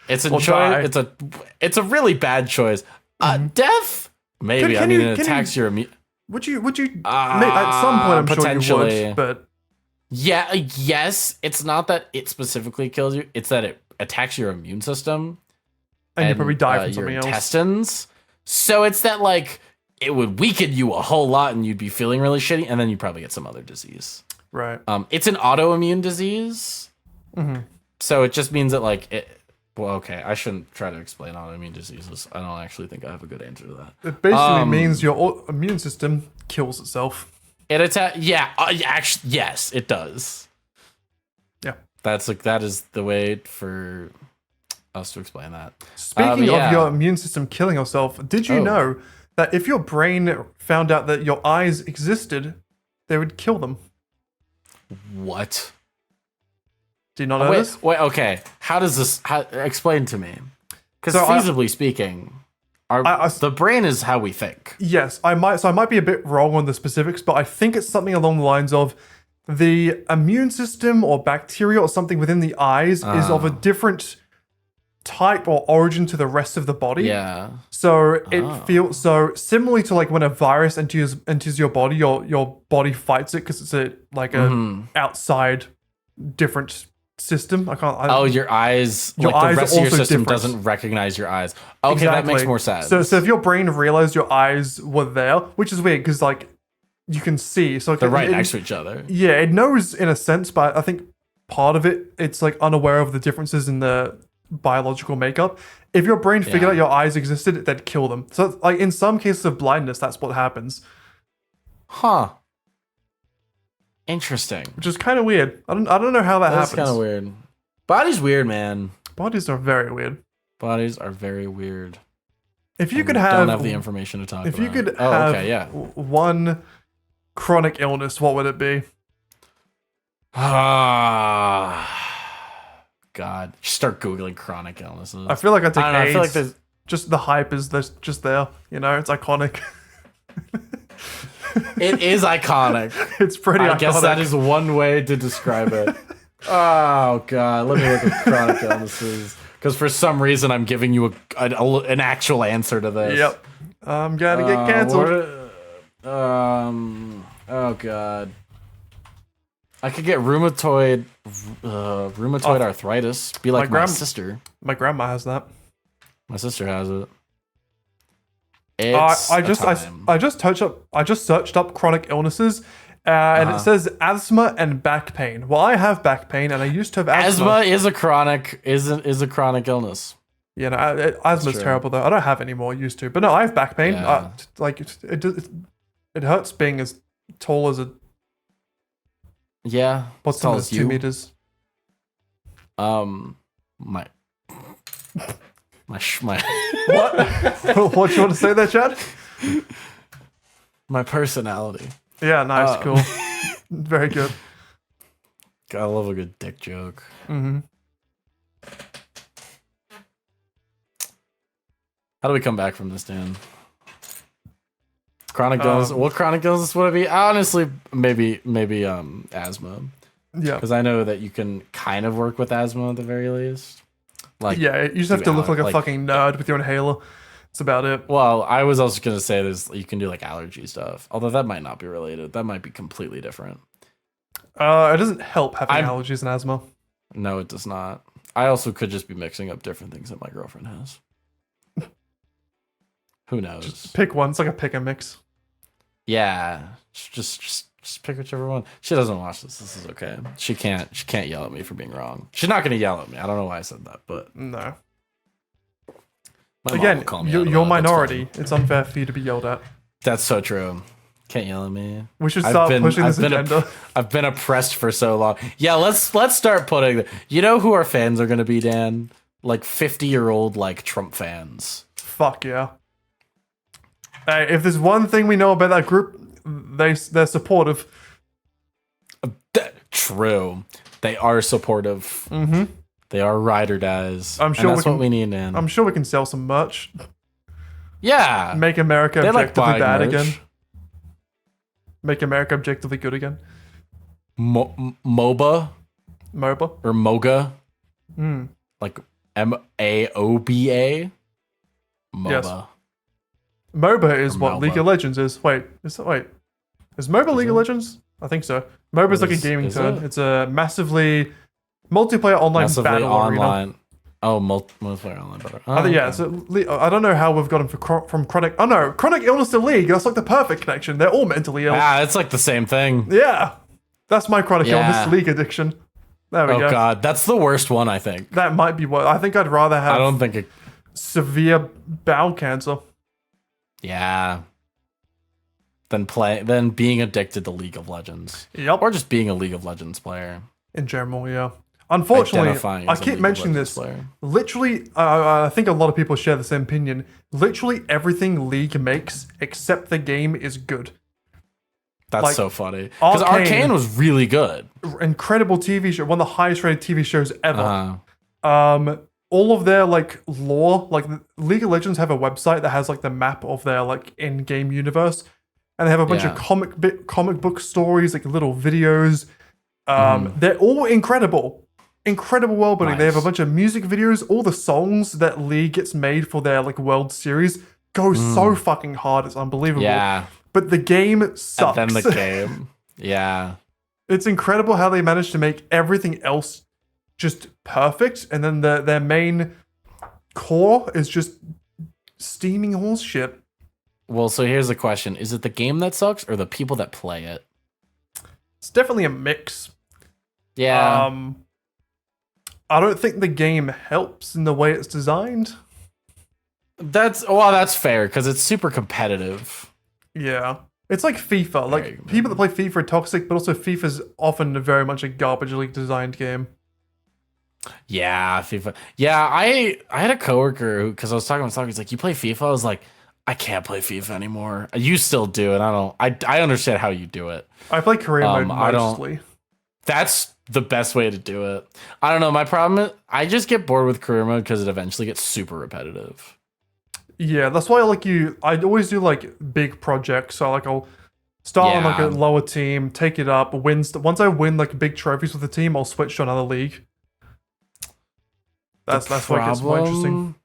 It's a Or die. choice. It's a really bad choice. Death, maybe. Can it you- attacks your immune. Would you? At some point, I'm sure potentially. you would. But Yeah. Yes. It's not that it specifically kills you. It's that it attacks your immune system. and you probably die from your something else. intestines. So it's that like it would weaken you a whole lot, and you'd be feeling really shitty, and then you'd probably get some other disease. Right. It's an autoimmune disease. Mm-hmm. So it just means that like it. Well, okay, I shouldn't try to explain autoimmune diseases. I don't actually think I have a good answer to that. It basically means your immune system kills itself. Yeah, actually, yes, it does. Yeah. That is the way for us to explain that. Speaking yeah. of your immune system killing itself, did you know that if your brain found out that your eyes existed, they would kill them? What? Do you not know this? Wait, okay. How does this explain to me? Because So feasibly speaking, the brain is how we think. Yes, I might be a bit wrong on the specifics, but I think it's something along the lines of the immune system or bacteria or something within the eyes is of a different type or origin to the rest of the body. Yeah. So it feels so similarly to like when a virus enters your body, your body fights it because it's a outside different system. Your eyes. Your like eyes the are rest of your also system different. doesn't recognize your eyes. Okay, that makes more sense. So if your brain realized your eyes were there, which is weird because like you can see, so they're right next to each other. Yeah, it knows in a sense, but I think part of it's like unaware of the differences in the biological makeup. If your brain figured out your eyes existed, they'd kill them. So like in some cases of blindness, that's what happens. Huh. Interesting. Which is kind of weird. I don't know how that That's happens. kind of weird. Body's weird, man. Bodies are very weird. Bodies are very weird. If you And could we have don't have the information to talk if about. you could have okay, yeah. one chronic illness, what would it be? God, just start googling chronic illnesses. I feel like I take I don't know, I AIDS. feel like there's Just the hype is just there. You know, it's iconic. it is iconic. It's pretty iconic. I guess that is one way to describe it. Oh god, let me look at chronic illnesses because for some reason I'm giving you an actual answer to this. Yep. I'm gonna get canceled. Oh god. I could get rheumatoid arthritis. Be like my sister. My grandma has that. My sister has it. I just searched up chronic illnesses, and it says asthma and back pain. Well, I have back pain, and I used to have asthma. Asthma is a chronic illness. Yeah, no, asthma's terrible though. I don't have it anymore. I used to, but no, I have back pain. Yeah. It hurts being as tall as a Yeah. what's tall tall as 2 you? meters. My What? What do you want to say there, Chad? My personality. Yeah, nice, cool. Very good. Gotta love a good dick joke. Mm-hmm. How do we come back from this, Dan? Chronic illness. What chronic illness would it be? Honestly, maybe asthma. Yeah. Because I know that you can kind of work with asthma at the very least. Like, yeah, you just have to look like a fucking nerd with your inhaler. That's about it. Well, I was also gonna say you can do like allergy stuff. Although that might not be related. That might be completely different. It doesn't help having allergies and asthma. No, it does not. I also could just be mixing up different things that my girlfriend has. Who knows? Just pick one. It's like a pick and mix. Yeah, just pick whichever one. She doesn't watch this. This is okay. She can't yell at me for being wrong. She's not gonna yell at me. I don't know why I said that, but no. My Again, you're minority. It's unfair for you to be yelled at. That's so true. Can't yell at me. We should start pushing this agenda. I've been oppressed for so long. Yeah, let's start putting. You know who our fans are gonna be, Dan? Like 50-year-old like Trump fans. Fuck yeah. Hey, if there's one thing we know about that group, they're supportive. True. They are supportive. Mm-hmm. They are ride or dies. I'm sure and that's what we need, man. I'm sure we can sell some merch. Yeah. Make America objectively bad merch. again. Make America objectively good again. MOBA? MOBA? Or MOGA? Mm. Like MAOBA? MOBA. Yes. MOBA is what League of Legends is. Is MOBA League of Legends? I think so. MOBA is like a gaming term. It's a massively multiplayer online battle arena. Oh, multiplayer online battle. Yeah, so I don't know how we've got him from Chronic. Oh no, Chronic Illness to League. That's like the perfect connection. They're all mentally ill. It's like the same thing. Yeah, that's my Chronic Illness League addiction. There we go. Oh god, that's the worst one. I think that might be what I think. I'd rather have. I don't think severe bowel cancer. Yeah. Than being addicted to League of Legends. Yep. Or just being a League of Legends player. In general, yeah. Unfortunately, I keep mentioning this. Literally, I think a lot of people share the same opinion. Literally everything League makes, except the game, is good. That's like, so funny. Because Arcane was really good. Incredible TV show. One of the highest rated TV shows ever. All of their like lore, like League of Legends have a website that has like the map of their like in-game universe. And they have a bunch of comic book stories, like little videos. They're all incredible world building. Nice. They have a bunch of music videos. All the songs that League gets made for their like World Series go so fucking hard. It's unbelievable. Yeah. But the game sucks. And then the game. Yeah. It's incredible how they managed to make everything else just perfect. And then their main core is just steaming horse shit. Well, so here's the question. Is it the game that sucks or the people that play it? It's definitely a mix. Yeah. I don't think the game helps in the way it's designed. That's fair because it's super competitive. Yeah. It's like FIFA. Like people that play FIFA are toxic, but also FIFA's often very much a garbagely designed game. Yeah, FIFA. Yeah, I had a coworker who, because I was talking with someone, he's like, "You play FIFA?" I was like, I can't play FIFA anymore. You still do, and I understand how you do it. I play career mode mostly. That's the best way to do it. I don't know. My problem is I just get bored with career mode because it eventually gets super repetitive. Yeah, that's why I always do like big projects. So like I'll start on like a lower team, take it up, once I win like big trophies with the team, I'll switch to another league. That's what gets more interesting.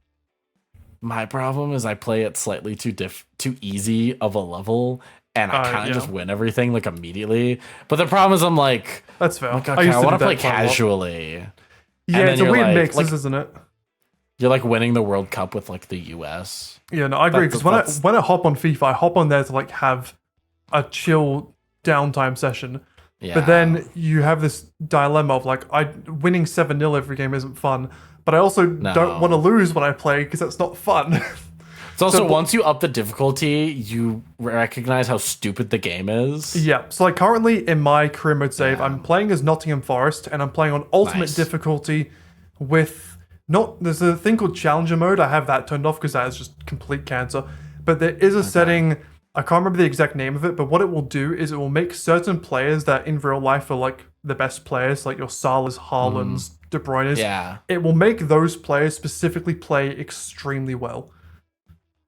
My problem is I play it slightly too easy of a level, and I kind of just win everything like immediately. But the problem is I'm like, that's fair. Like, okay, I want to play casually. Yeah, it's a weird mix, isn't it? You're like winning the World Cup with like the US. Yeah, no, I agree. Because when I hop on FIFA, I hop on there to like have a chill downtime session. Yeah. But then you have this dilemma of like, winning 7-0 every game isn't fun. But I also don't want to lose when I play because that's not fun. It's also once you up the difficulty, you recognize how stupid the game is. Yeah. So like currently in my career mode save, I'm playing as Nottingham Forest and I'm playing on ultimate difficulty with there's a thing called challenger mode. I have that turned off because that is just complete cancer. But there is a setting, I can't remember the exact name of it, but what it will do is it will make certain players that in real life are like the best players, like your Salahs, Haalands, De Bruyne's. Yeah. It will make those players specifically play extremely well.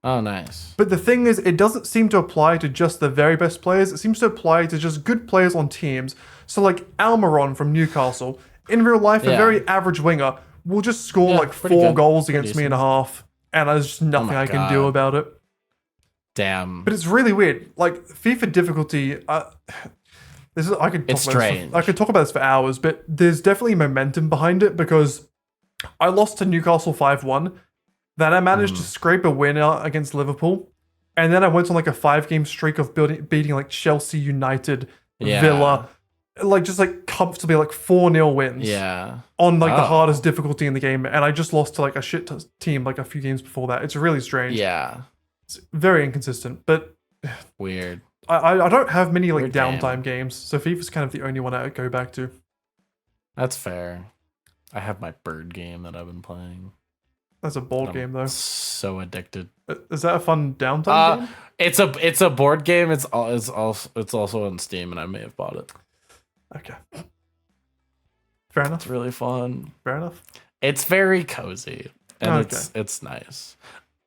Oh, nice. But the thing is, it doesn't seem to apply to just the very best players. It seems to apply to just good players on teams. So like Almiron from Newcastle, in real life, a very average winger will just score like 4 goals against me in a half, and there's just nothing I can do about it. Damn. But it's really weird. Like FIFA difficulty, I could talk about this for hours, but there's definitely momentum behind it because I lost to Newcastle 5-1. Then I managed to scrape a win out against Liverpool. And then I went on like a 5-game streak of beating like Chelsea, United, Villa, like just like comfortably like 4-0 wins. Yeah. On like the hardest difficulty in the game. And I just lost to like a shit team like a few games before that. It's really strange. Yeah. It's very inconsistent, but weird. I don't have many like downtime games, so FIFA's kind of the only one I go back to. That's fair. I have my bird game that I've been playing. That's a board game though. So addicted. Is that a fun downtime game? It's a board game. It's also on Steam, and I may have bought it. Okay. Fair enough. It's really fun. Fair enough. It's very cozy, and it's nice.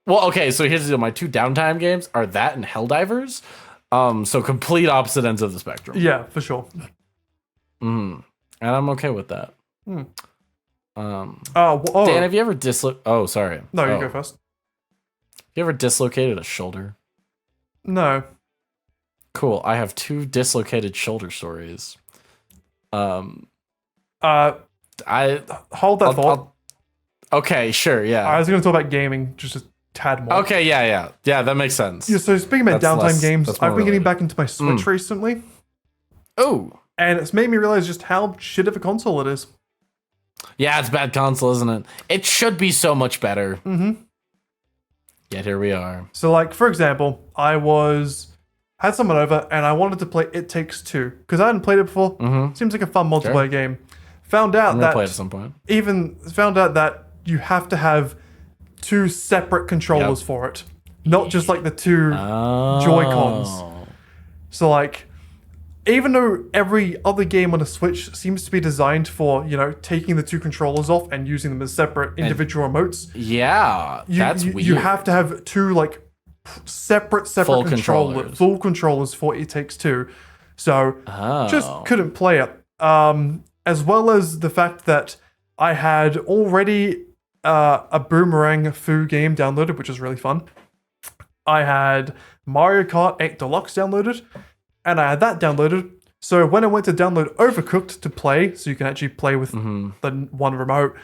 Well, okay. So here's the deal. My 2 downtime games are that and Helldivers. So complete opposite ends of the spectrum. Yeah, for sure. And I'm okay with that. Dan, have you ever Oh, sorry. No, you go first. You ever dislocated a shoulder? No. Cool. I have 2 dislocated shoulder stories. I hold that thought. Okay, sure, yeah. I was going to talk about gaming just a tad more. Okay, yeah, that makes sense. Yeah. So speaking about downtime games, I've been getting back into my Switch recently. Oh. And it's made me realize just how shit of a console it is. Yeah, it's a bad console, isn't it? It should be so much better. Yet here we are. So, like, for example, had someone over and I wanted to play It Takes Two because I hadn't played it before. Seems like a fun multiplayer game. Found out that play it at some point. Found out that you have to have 2 separate controllers for it, not just like the 2 Joy-Cons. So, like, even though every other game on a Switch seems to be designed for, taking the 2 controllers off and using them as separate individual remotes. Yeah, that's weird. You have to have 2 like separate full controllers for It Takes Two. So just couldn't play it. As well as the fact that I had already a Boomerang Fu game downloaded, which is really fun. I had Mario Kart 8 Deluxe downloaded. And I had that downloaded. So when I went to download Overcooked to play, so you can actually play with the one remote,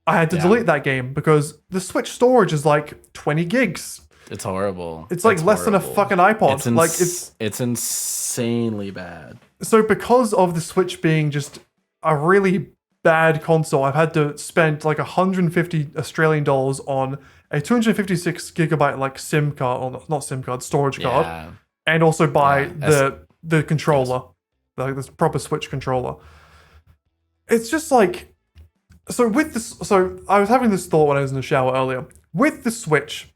I had to delete that game because the Switch storage is like 20 gigs. It's horrible. It's like less than a fucking iPod. It's insanely bad. So because of the Switch being just a really bad console, I've had to spend like 150 Australian dollars on a 256 gigabyte like SIM card, or not SIM card, storage card. And also buy the controller, like this proper Switch controller. It's just like, so I was having this thought when I was in the shower earlier. With the Switch,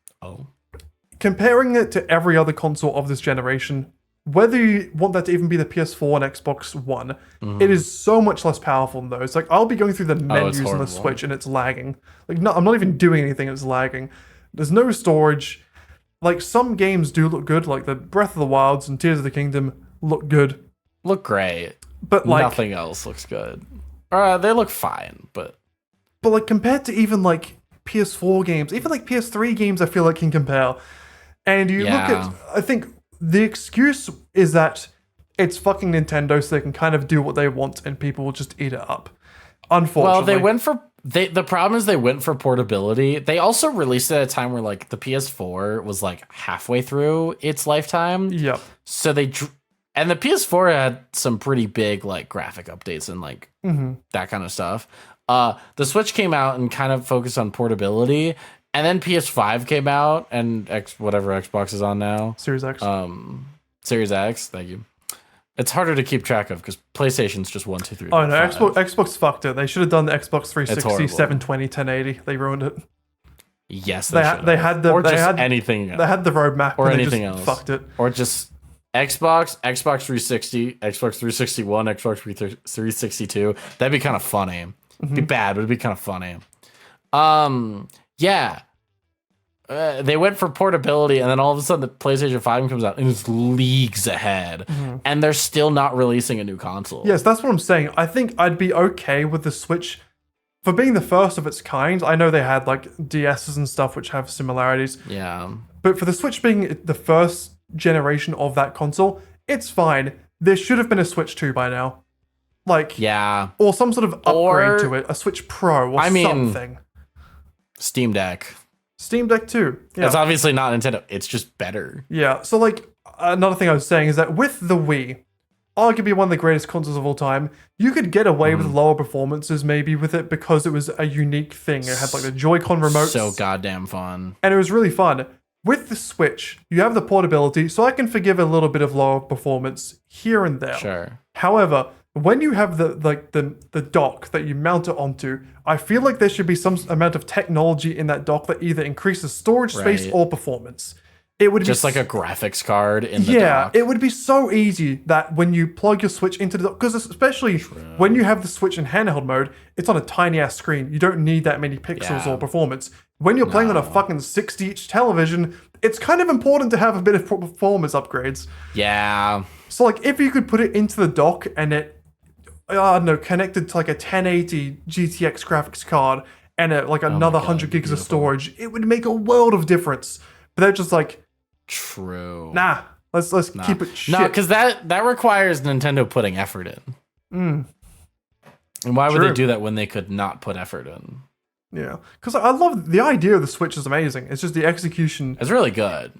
comparing it to every other console of this generation, whether you want that to even be the PS4 and Xbox One, it is so much less powerful than those. Like, I'll be going through the menus on the Switch and it's lagging. Like, no, I'm not even doing anything, it's lagging. There's no storage. Like, some games do look good, like the Breath of the Wilds and Tears of the Kingdom look good. Look great. But like, nothing else looks good. They look fine, but like compared to even like PS4 games, even like PS3 games I feel like can compare. And you look at, I think the excuse is that it's fucking Nintendo, so they can kind of do what they want and people will just eat it up. Unfortunately. Well, the problem is they went for portability. They also released it at a time where like the PS4 was like halfway through its lifetime. Yep. So and the PS4 had some pretty big like graphic updates and like that kind of stuff. The Switch came out and kind of focused on portability, and then PS5 came out and whatever Xbox is on now. Series X. Series X. Thank you. It's harder to keep track of because PlayStation's just 1, 2, 3. Oh no, Xbox fucked it. They should have done the Xbox 360, 720, 1080. They ruined it. Yes, they had the or they just had anything they had the roadmap or and they anything just else. fucked it. Or just Xbox 360, Xbox 361, Xbox 362. That'd be kind of funny. Be bad, but it'd be kind of funny. Yeah. They went for portability, and then all of a sudden the PlayStation 5 comes out and it's leagues ahead, and they're still not releasing a new console. Yes, that's what I'm saying. I think I'd be okay with the Switch for being the first of its kind. I know they had like DSs and stuff which have similarities, Yeah. but for the Switch being the first generation of that console, it's fine. There should have been a Switch 2 by now. Like, Yeah. or some sort of upgrade Or- to it, a Switch Pro or I mean- something. Steam Deck. Steam Deck 2. Yeah. It's obviously not Nintendo. It's just better. Yeah, so like another thing I was saying is that with the Wii, arguably one of the greatest consoles of all time, you could get away with lower performances maybe with it because it was a unique thing. It had like the Joy-Con remotes. So goddamn fun. And it was really fun. With the Switch, you have the portability, so I can forgive a little bit of lower performance here and there. Sure. However, when you have the dock that you mount it onto, I feel like there should be some amount of technology in that dock that either increases storage space Right. or performance. It would Just be like a graphics card in the yeah, dock. it would be so easy that when you plug your Switch into the dock, because especially when you have the Switch in handheld mode, it's on a tiny ass screen. You don't need that many pixels Yeah. or performance. When you're playing on a fucking 60-inch television, it's kind of important to have a bit of performance upgrades. Yeah. So like if you could put it into the dock and it, I don't know, connected to like a 1080 GTX graphics card and like another God, 100 gigs of beautiful. storage, it would make a world of difference. But they're just like, True. nah, let's keep it shit. No, because that requires Nintendo putting effort in. And why would True. they do that when they could not put effort in? Yeah, because I love the idea of the Switch is amazing. It's just the execution, It's really good.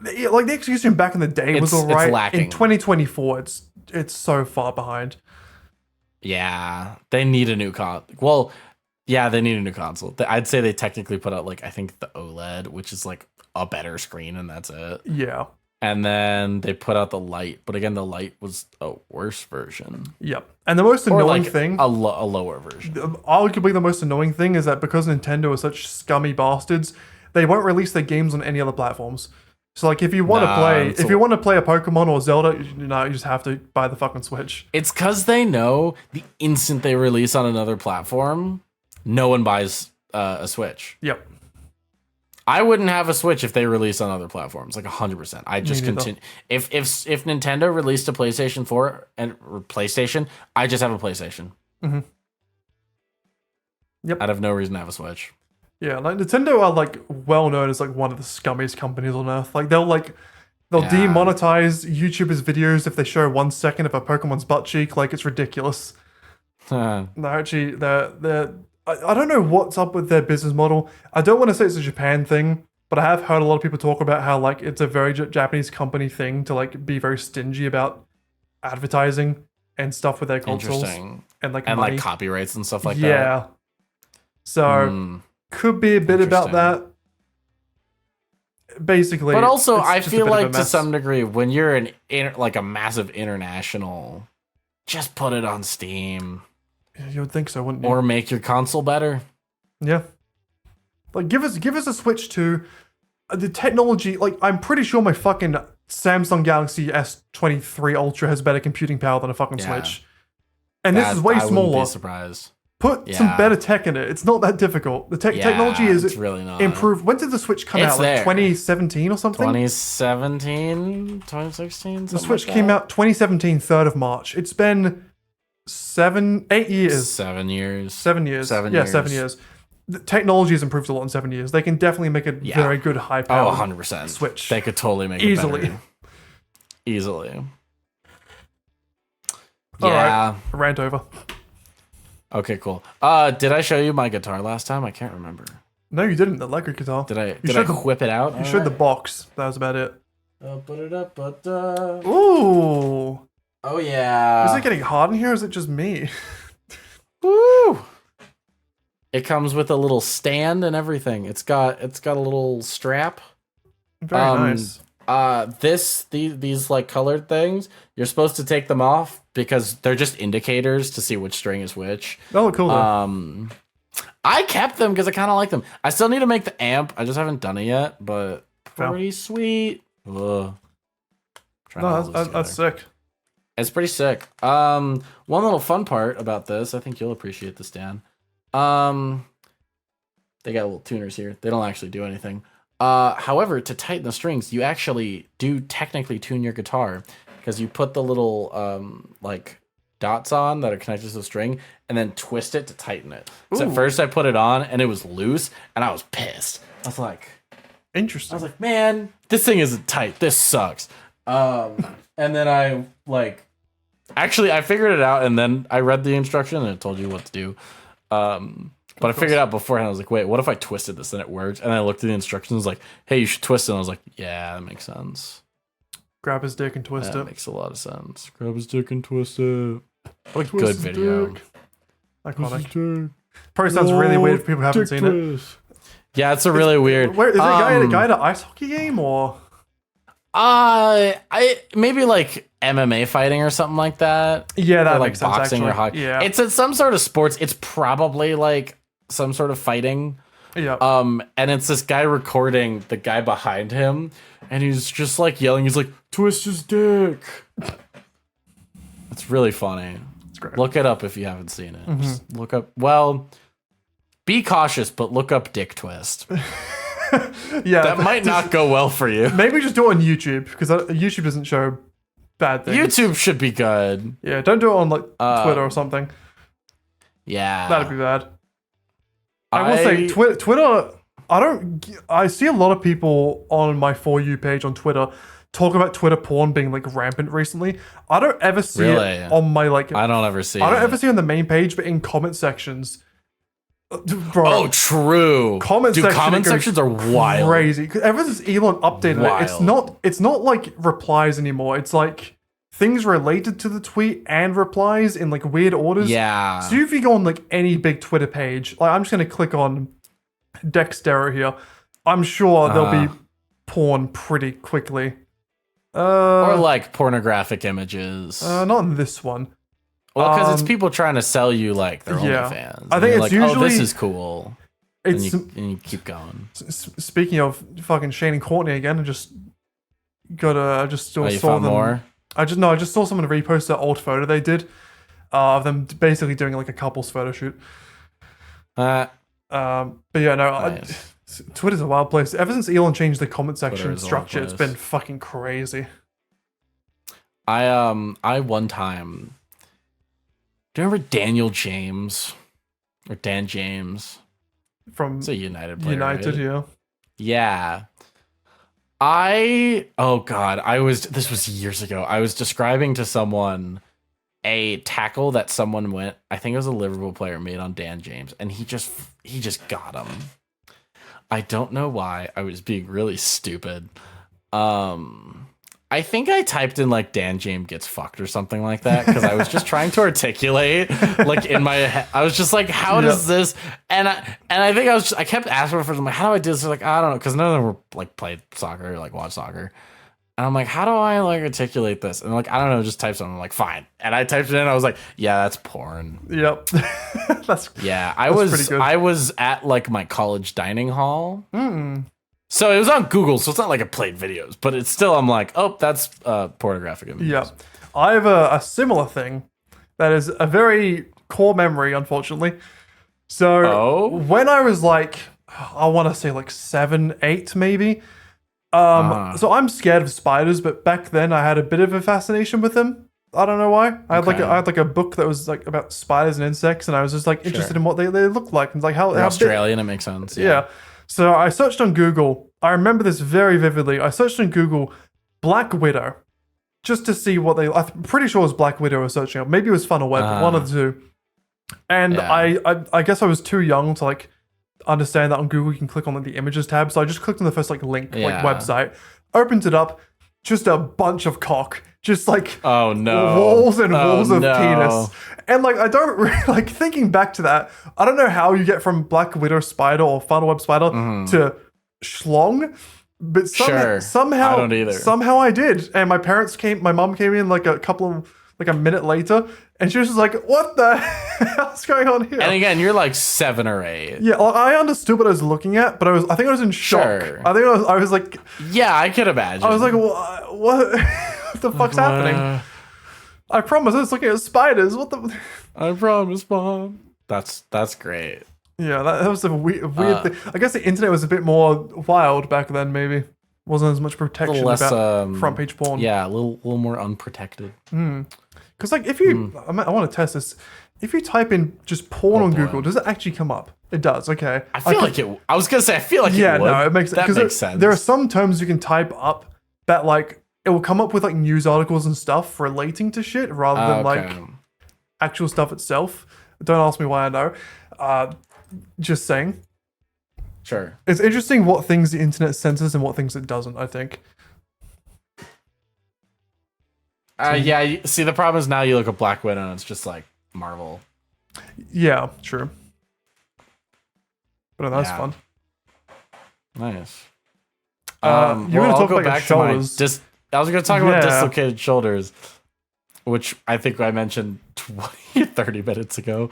like the execution back in the day was It's alright. lacking. In 2024, it's so far behind. Yeah, they need a new Well, yeah, they need a new console. I'd say they technically put out like I think the OLED, which is like a better screen, and that's it. Yeah, And then they put out the Lite, but again, the Lite was a worse version, yep. And the most or annoying like thing, a lower version. arguably the most annoying thing, is that because Nintendo are such scummy bastards, they won't release their games on any other platforms. So like if you want to play a Pokemon or Zelda, you just have to buy the fucking Switch. It's because they know the instant they release on another platform, no one buys a Switch. Yep. I wouldn't have a Switch if they release on other platforms, like 100%. I just neither. continue. If Nintendo released a PlayStation 4 or PlayStation, I just have a PlayStation. Mhm. Yep. I'd have no reason to have a Switch. Yeah, like Nintendo are like well known as like one of the scummiest companies on earth. Like they'll demonetize YouTubers' videos if they show 1 second of a Pokemon's butt cheek. Like it's ridiculous. Huh. I don't know what's up with their business model. I don't want to say it's a Japan thing, but I have heard a lot of people talk about how like it's a very Japanese company thing to like be very stingy about advertising and stuff with their consoles Interesting. and like And money. like copyrights and stuff like yeah. that. So could be a bit about that. Basically, But also, it's I just a feel bit of a like to mess. some degree, when you're like a massive international, just put it on Steam You would think so, wouldn't you? or make your console better. Yeah. Like give us a Switch 2. The technology, like I'm pretty sure my fucking Samsung Galaxy S23 Ultra has better computing power than a fucking Yeah. Switch. And this is way I wouldn't smaller. be surprised. Put some Yeah. better tech in it. It's not that difficult. The technology is it's really not. improved. When did the Switch come It's out? Like there. 2017 or something? 2017, 2016. The Switch came out 2017, 3rd of March. It's been 8 years. 7 years. 7 years. 7 yeah, years. 7 years. The technology has improved a lot in 7 years. They can definitely make a very good high Oh, power 100%. Switch. They could totally make Easily. it better. Easily. All Yeah. Rant over. Okay, cool. Did I show you my guitar last time? I can't remember. No, you didn't. The electric guitar. Did I showed the- whip it out? You showed the box. That was about it. Put it up, but Ooh. oh yeah. Is it getting hot in here or is it just me? Woo! It comes with a little stand and everything. It's got a little strap. Very nice. These like colored things, you're supposed to take them off because they're just indicators to see which string is which. They look cool though. I kept them because I kind of like them. I still need to make the amp. I just haven't done it yet, but pretty sweet. Ugh. No, that's sick. It's pretty sick. One little fun part about this, I think you'll appreciate this, Dan. They got little tuners here. They don't actually do anything. However, to tighten the strings, you actually do technically tune your guitar because you put the little like dots on that are connected to the string and then twist it to tighten it. So at first I put it on and it was loose and I was pissed. I was like, interesting. I was like, man, this thing isn't tight. This sucks. And then I I figured it out and then I read the instruction and it told you what to do. But I figured out beforehand, I was like, wait, what if I twisted this and it worked? And I looked at the instructions like, hey, you should twist it. And I was like, yeah, that makes sense. Grab his dick and twist it. That makes a lot of sense. Grab his dick and twist it. What a good video. Iconic. Probably sounds really weird if people haven't seen it. Yeah, it's a really weird. Where, is it a guy at an ice hockey game or? I maybe like MMA fighting or something like that. Yeah, that or makes like sense. Boxing Actually. or hockey. Yeah, it's some sort of sports. It's probably like some sort of fighting. Yeah. And it's this guy recording the guy behind him, and he's just like yelling. He's like, "Twist his dick." It's really funny. It's great. Look it up if you haven't seen it. Just look up. Well, be cautious, but look up dick twist. Yeah, that might not go well for you. Maybe just do it on YouTube because YouTube doesn't show bad things. YouTube should be good. Yeah, don't do it on like Twitter or something. Yeah, that'd be bad. I will say Twitter. I see a lot of people on my For You page on Twitter talk about Twitter porn being like rampant recently. I don't ever see it on my like. I don't ever see. I don't ever see it on the main page, but in comment sections. Bro, oh, true. Comment sections are wild, crazy. Ever since Elon updated it, it's not like replies anymore. It's like things related to the tweet and replies in like weird orders. Yeah. So if you go on like any big Twitter page, like I'm just gonna click on Dexterra here. I'm sure there'll be porn pretty quickly. Or like pornographic images. Not in this one. Well, because it's people trying to sell you like their OnlyFans. I think it's like, usually. Oh, this is cool. And you keep going. Speaking of fucking Shane and Courtney again, I just saw them. More? I just saw someone repost that old photo they did of them basically doing like a couple's photo shoot. But yeah, no, nice. Twitter's a wild place. Ever since Elon changed the comment section structure, it's been fucking crazy. I one time. Do you remember Daniel James or Dan James from it's a United player, United, right? Yeah. This was years ago. I was describing to someone a tackle that someone I think it was a Liverpool player made on Dan James, and he just got him. I don't know why. I was being really stupid. I think I typed in like Dan James gets fucked or something like that because I was just trying to articulate like in my head. I was just like, how does this? And I think I kept asking for. I'm like, how do I do this? They're like, I don't know, because none of them were like played soccer or like watch soccer. And I'm like, how do I like articulate this? And like, I don't know, just type something. I'm like, fine. And I typed it in. I was like, yeah, that's porn. Yep. I was at like my college dining hall. So it was on Google, so it's not like I played videos, but it's still, I'm like, oh, that's pornographic images. Yeah. I have a similar thing that is a very core memory, unfortunately. So when I was like, I want to say like 7, 8 maybe. So I'm scared of spiders, but back then I had a bit of a fascination with them. I don't know why. I had like a book that was like about spiders and insects, and I was just like interested in what they look like and like how Australian. It makes sense. Yeah. So I searched on Google. I remember this very vividly. I searched on Google Black Widow just to see what I'm pretty sure it was Black Widow I was searching up. Maybe it was Funnelweb, one of the two. And I guess I was too young to like understand that on Google you can click on like the images tab. So I just clicked on the first like link, like website, opened it up, just a bunch of cock. Just like walls and walls of penis. And like I don't really like thinking back to that, I don't know how you get from Black Widow spider or Funnelweb spider to schlong, but somehow I don't either. Somehow I did. And my mom came in like a couple of like a minute later, and she was just like, "What the hell's going on here?" And again, you're like 7 or 8. Yeah, well, I understood what I was looking at, but I think I was in shock. Sure. I was like, Yeah, I could imagine. I was like, what, what the fuck's happening? I promise I was looking at spiders. What the? I promise, Mom. That's great. Yeah, that was a weird thing. I guess the internet was a bit more wild back then. Maybe wasn't as much protection less, about front page porn. Yeah, a little more unprotected. Because like if you, I want to test this. If you type in just porn on Google, does it actually come up? It does. Okay. I feel like it. I was gonna say I feel like yeah, it would. no, it makes that makes sense. There are some terms you can type up that like it will come up with like news articles and stuff relating to shit rather than like actual stuff itself. Don't ask me why I know. Just saying. Sure. It's interesting what things the internet censors and what things it doesn't, I think. Yeah, see, the problem is now you look at Black Widow and it's just like Marvel. Yeah, true. But no, that's fun. Nice. You're going to talk about your shoulders. I was going to talk about dislocated shoulders, which I think I mentioned 30 minutes ago.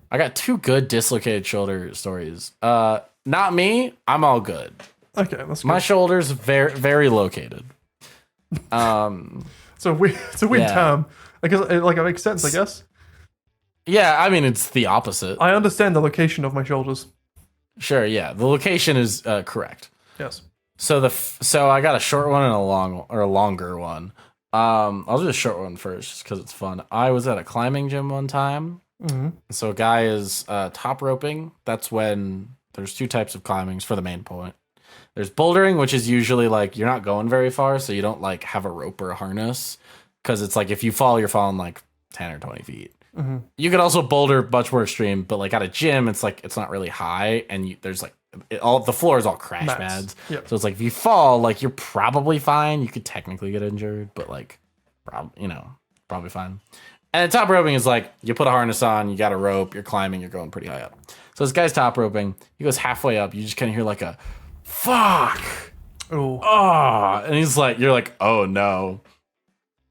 I got 2 good dislocated shoulder stories. Not me. I'm all good. Okay, that's good. My shoulders very, very located. So it's a weird term. I guess it makes sense. I guess. Yeah, I mean it's the opposite. I understand the location of my shoulders. Sure. Yeah, the location is correct. Yes. So so I got a short one and a longer one. I'll do the short one first just because it's fun. I was at a climbing gym one time. Mm-hmm. So a guy is top roping. That's when there's 2 types of climbings for the main point. There's bouldering, which is usually like you're not going very far, so you don't like have a rope or a harness because it's like if you fall, you're falling like 10 or 20 feet. Mm-hmm. You could also boulder much more extreme, but like at a gym, it's like it's not really high, and there's like all the floor is all crash pads. Yep. So it's like if you fall, like you're probably fine. You could technically get injured, but like probably fine. And top roping is like you put a harness on, you got a rope, you're climbing, you're going pretty high up. So this guy's top roping. He goes halfway up. You just kind of hear like a fuck. Oh. And he's like, you're like, oh no.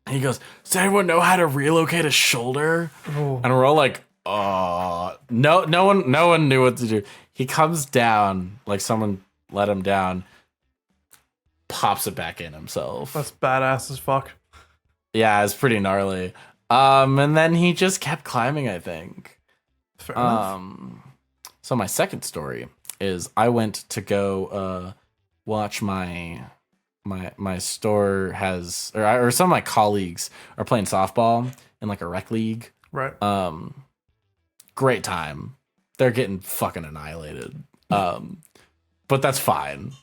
And he goes, does anyone know how to relocate a shoulder? Oh. And we're all like, no one knew what to do. He comes down, like someone let him down, pops it back in himself. That's badass as fuck. Yeah, it's pretty gnarly. And then he just kept climbing, I think. Fair enough. So my second story is I went to go watch my store has or some of my colleagues are playing softball in like a rec league. Right. Great time. They're getting fucking annihilated. But that's fine.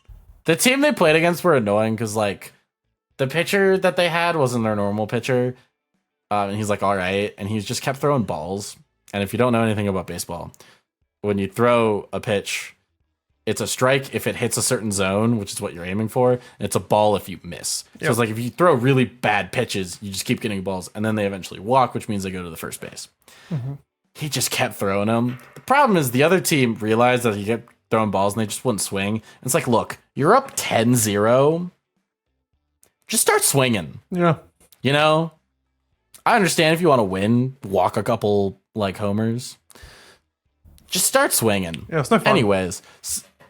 The team they played against were annoying because like the pitcher that they had wasn't their normal pitcher. And he's like, all right. And he's just kept throwing balls. And if you don't know anything about baseball, when you throw a pitch, it's a strike if it hits a certain zone, which is what you're aiming for. And it's a ball if you miss. Yep. So it's like if you throw really bad pitches, you just keep getting balls. And then they eventually walk, which means they go to the first base. Mm-hmm. He just kept throwing them. The problem is the other team realized that he kept throwing balls and they just wouldn't swing. And it's like, look, you're up 10-0. Just start swinging. Yeah. You know? I understand if you want to win, walk a couple like homers. Just start swinging. Yeah, it's no fun. Anyways,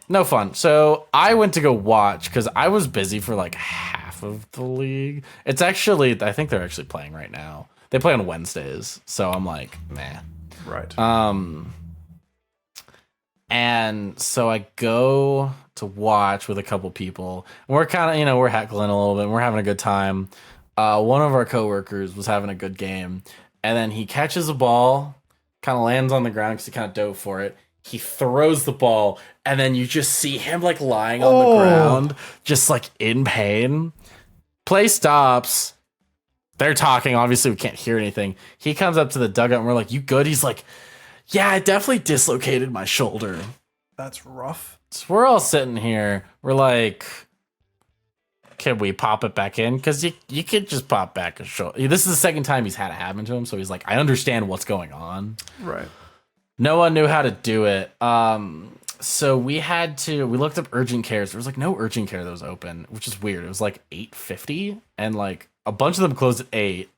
no fun. So I went to go watch because I was busy for like half of the league. It's actually, I think they're actually playing right now. They play on Wednesdays. So I'm like, meh. Right. And so I go to watch with a couple people. And we're kind of, we're heckling a little bit. And we're having a good time. One of our coworkers was having a good game. And then he catches a ball, kind of lands on the ground because he kind of dove for it. He throws the ball. And then you just see him like lying on the ground, just like in pain. Play stops. They're talking. Obviously, we can't hear anything. He comes up to the dugout and we're like, you good? He's like, yeah, I definitely dislocated my shoulder. That's rough. So we're all sitting here. We're like, can we pop it back in? Because you could just pop back a shoulder. This is the second time he's had it happen to him. So he's like, I understand what's going on. Right. No one knew how to do it. So we looked up urgent cares. There was like no urgent care that was open, which is weird. It was like 8:50 and like a bunch of them closed at 8.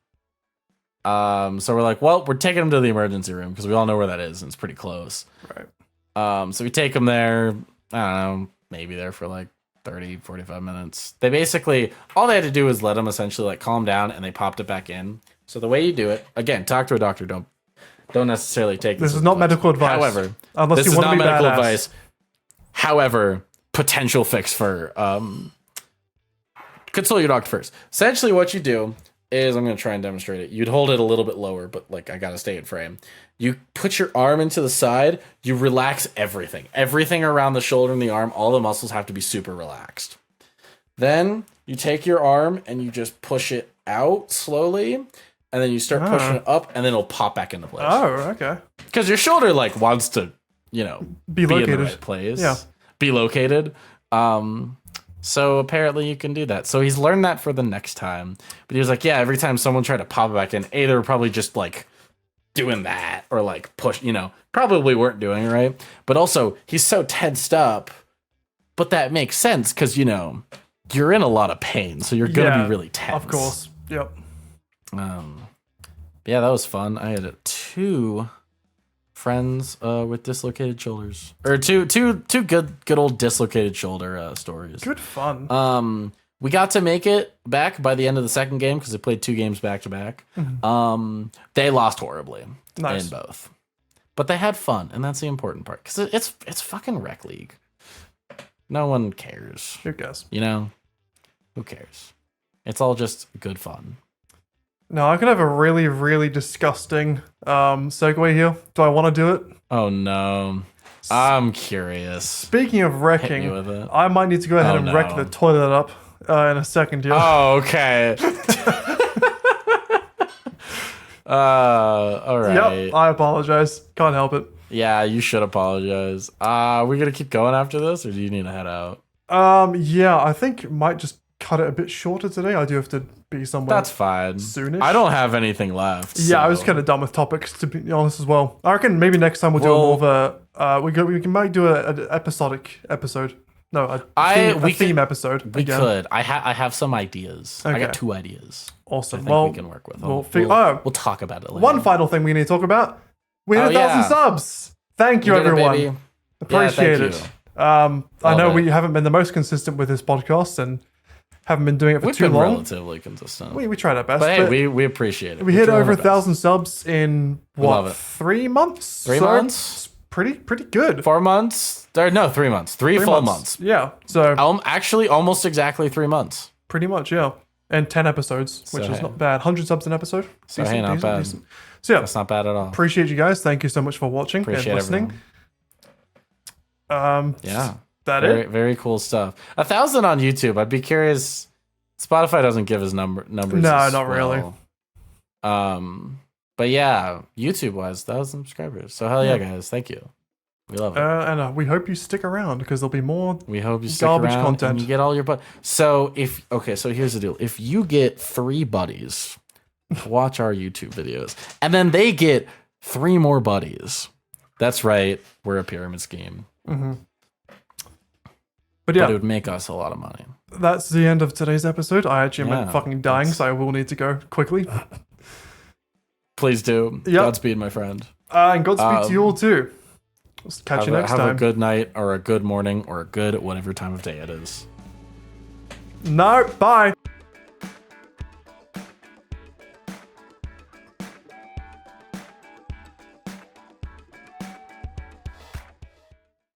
So we're like, well, we're taking them to the emergency room because we all know where that is and it's pretty close. Right. So we take them there. I don't know, maybe there for like 30, 45 minutes. They basically, all they had to do was let them essentially like calm down and they popped it back in. So the way you do it, again, talk to a doctor. Don't necessarily take this is not medical advice. However, unless this you is want not to be medical badass. advice. However, potential fix for consult your doctor first. Essentially, what you do is, I'm going to try and demonstrate it. You'd hold it a little bit lower, but like I got to stay in frame. You put your arm into the side. You relax everything around the shoulder and the arm. All the muscles have to be super relaxed. Then you take your arm and you just push it out slowly. And then you start pushing it up, and then it'll pop back into place. Oh, okay. Because your shoulder like wants to, be in located. the right place. Yeah. Be located. So apparently you can do that. So he's learned that for the next time. But he was like, yeah, every time someone tried to pop it back in, they were probably just like doing that or like push, probably weren't doing it right. But also he's so tensed up. But that makes sense because you're in a lot of pain, so you're gonna be really tense. Of course. Yep. Yeah, that was fun. I had 2 friends with dislocated shoulders, or two good old dislocated shoulder stories. Good fun. We got to make it back by the end of the second game because they played 2 games back to back. They lost horribly in both, but they had fun, and that's the important part because it's fucking rec league. No one cares. Who cares? Who cares? It's all just good fun. No, I could have a really, really disgusting segue here. Do I want to do it? Oh no. I'm curious. Speaking of Hit wrecking, me with it. I might need to go ahead and wreck the toilet up in a second here. Oh, okay. All right. Yep, I apologize. Can't help it. Yeah, you should apologize. We gonna keep going after this, or do you need to head out? Yeah, I think might just cut it a bit shorter today. I do have to be somewhere. That's fine. Soonish. I don't have anything left. Yeah, I so- was kind of done with topics, to be honest, as well. I reckon maybe next time we'll do more of a we might do an episodic episode. No, a theme episode. We again. could. I have some ideas. I Okay. got 2 ideas. Awesome. I think Well, we can work with. we'll Talk about it later. one final thing we need to talk about. We hit 1,000 subs. Thank you, We did it, everyone. baby. Appreciate Yeah, it. thank I know Love it. we haven't been the most consistent with this podcast and haven't been doing it for We've too been long. relatively consistent. We tried our best. But hey, we appreciate it. we hit We're over doing our best. 1,000 subs in love what, it. 3 months? 3 So months? it's pretty good. 4 months? No, 3 months. 3 full months. Yeah. So Actually, almost exactly 3 months. pretty much, yeah. And 10 episodes, which So, is hey. not bad. 100 subs an episode. So, hey, not bad. So yeah, That's not bad at all. appreciate you guys. Thank you so much for watching Appreciate and listening. everyone. Yeah. That Very, it? very cool stuff. 1,000 on YouTube. I'd be curious. Spotify doesn't give us numbers. No, as not really. well. But yeah, YouTube wise, 1,000 subscribers. So hell yeah, guys, thank you. We love it. And we hope you stick around because there'll be more. We hope you stick garbage around content. and you get all your So so here's the deal. If you get 3 buddies to watch our YouTube videos, and then they get 3 more buddies, that's right, we're a pyramid scheme. But yeah, But it would make us a lot of money. that's the end of today's episode. I actually am Yeah, fucking dying, so I will need to go quickly. Please do. Yep. Godspeed, my friend. And Godspeed to you all too. Catch you next have time. a good night, or a good morning, or a good whatever time of day it is. No, bye.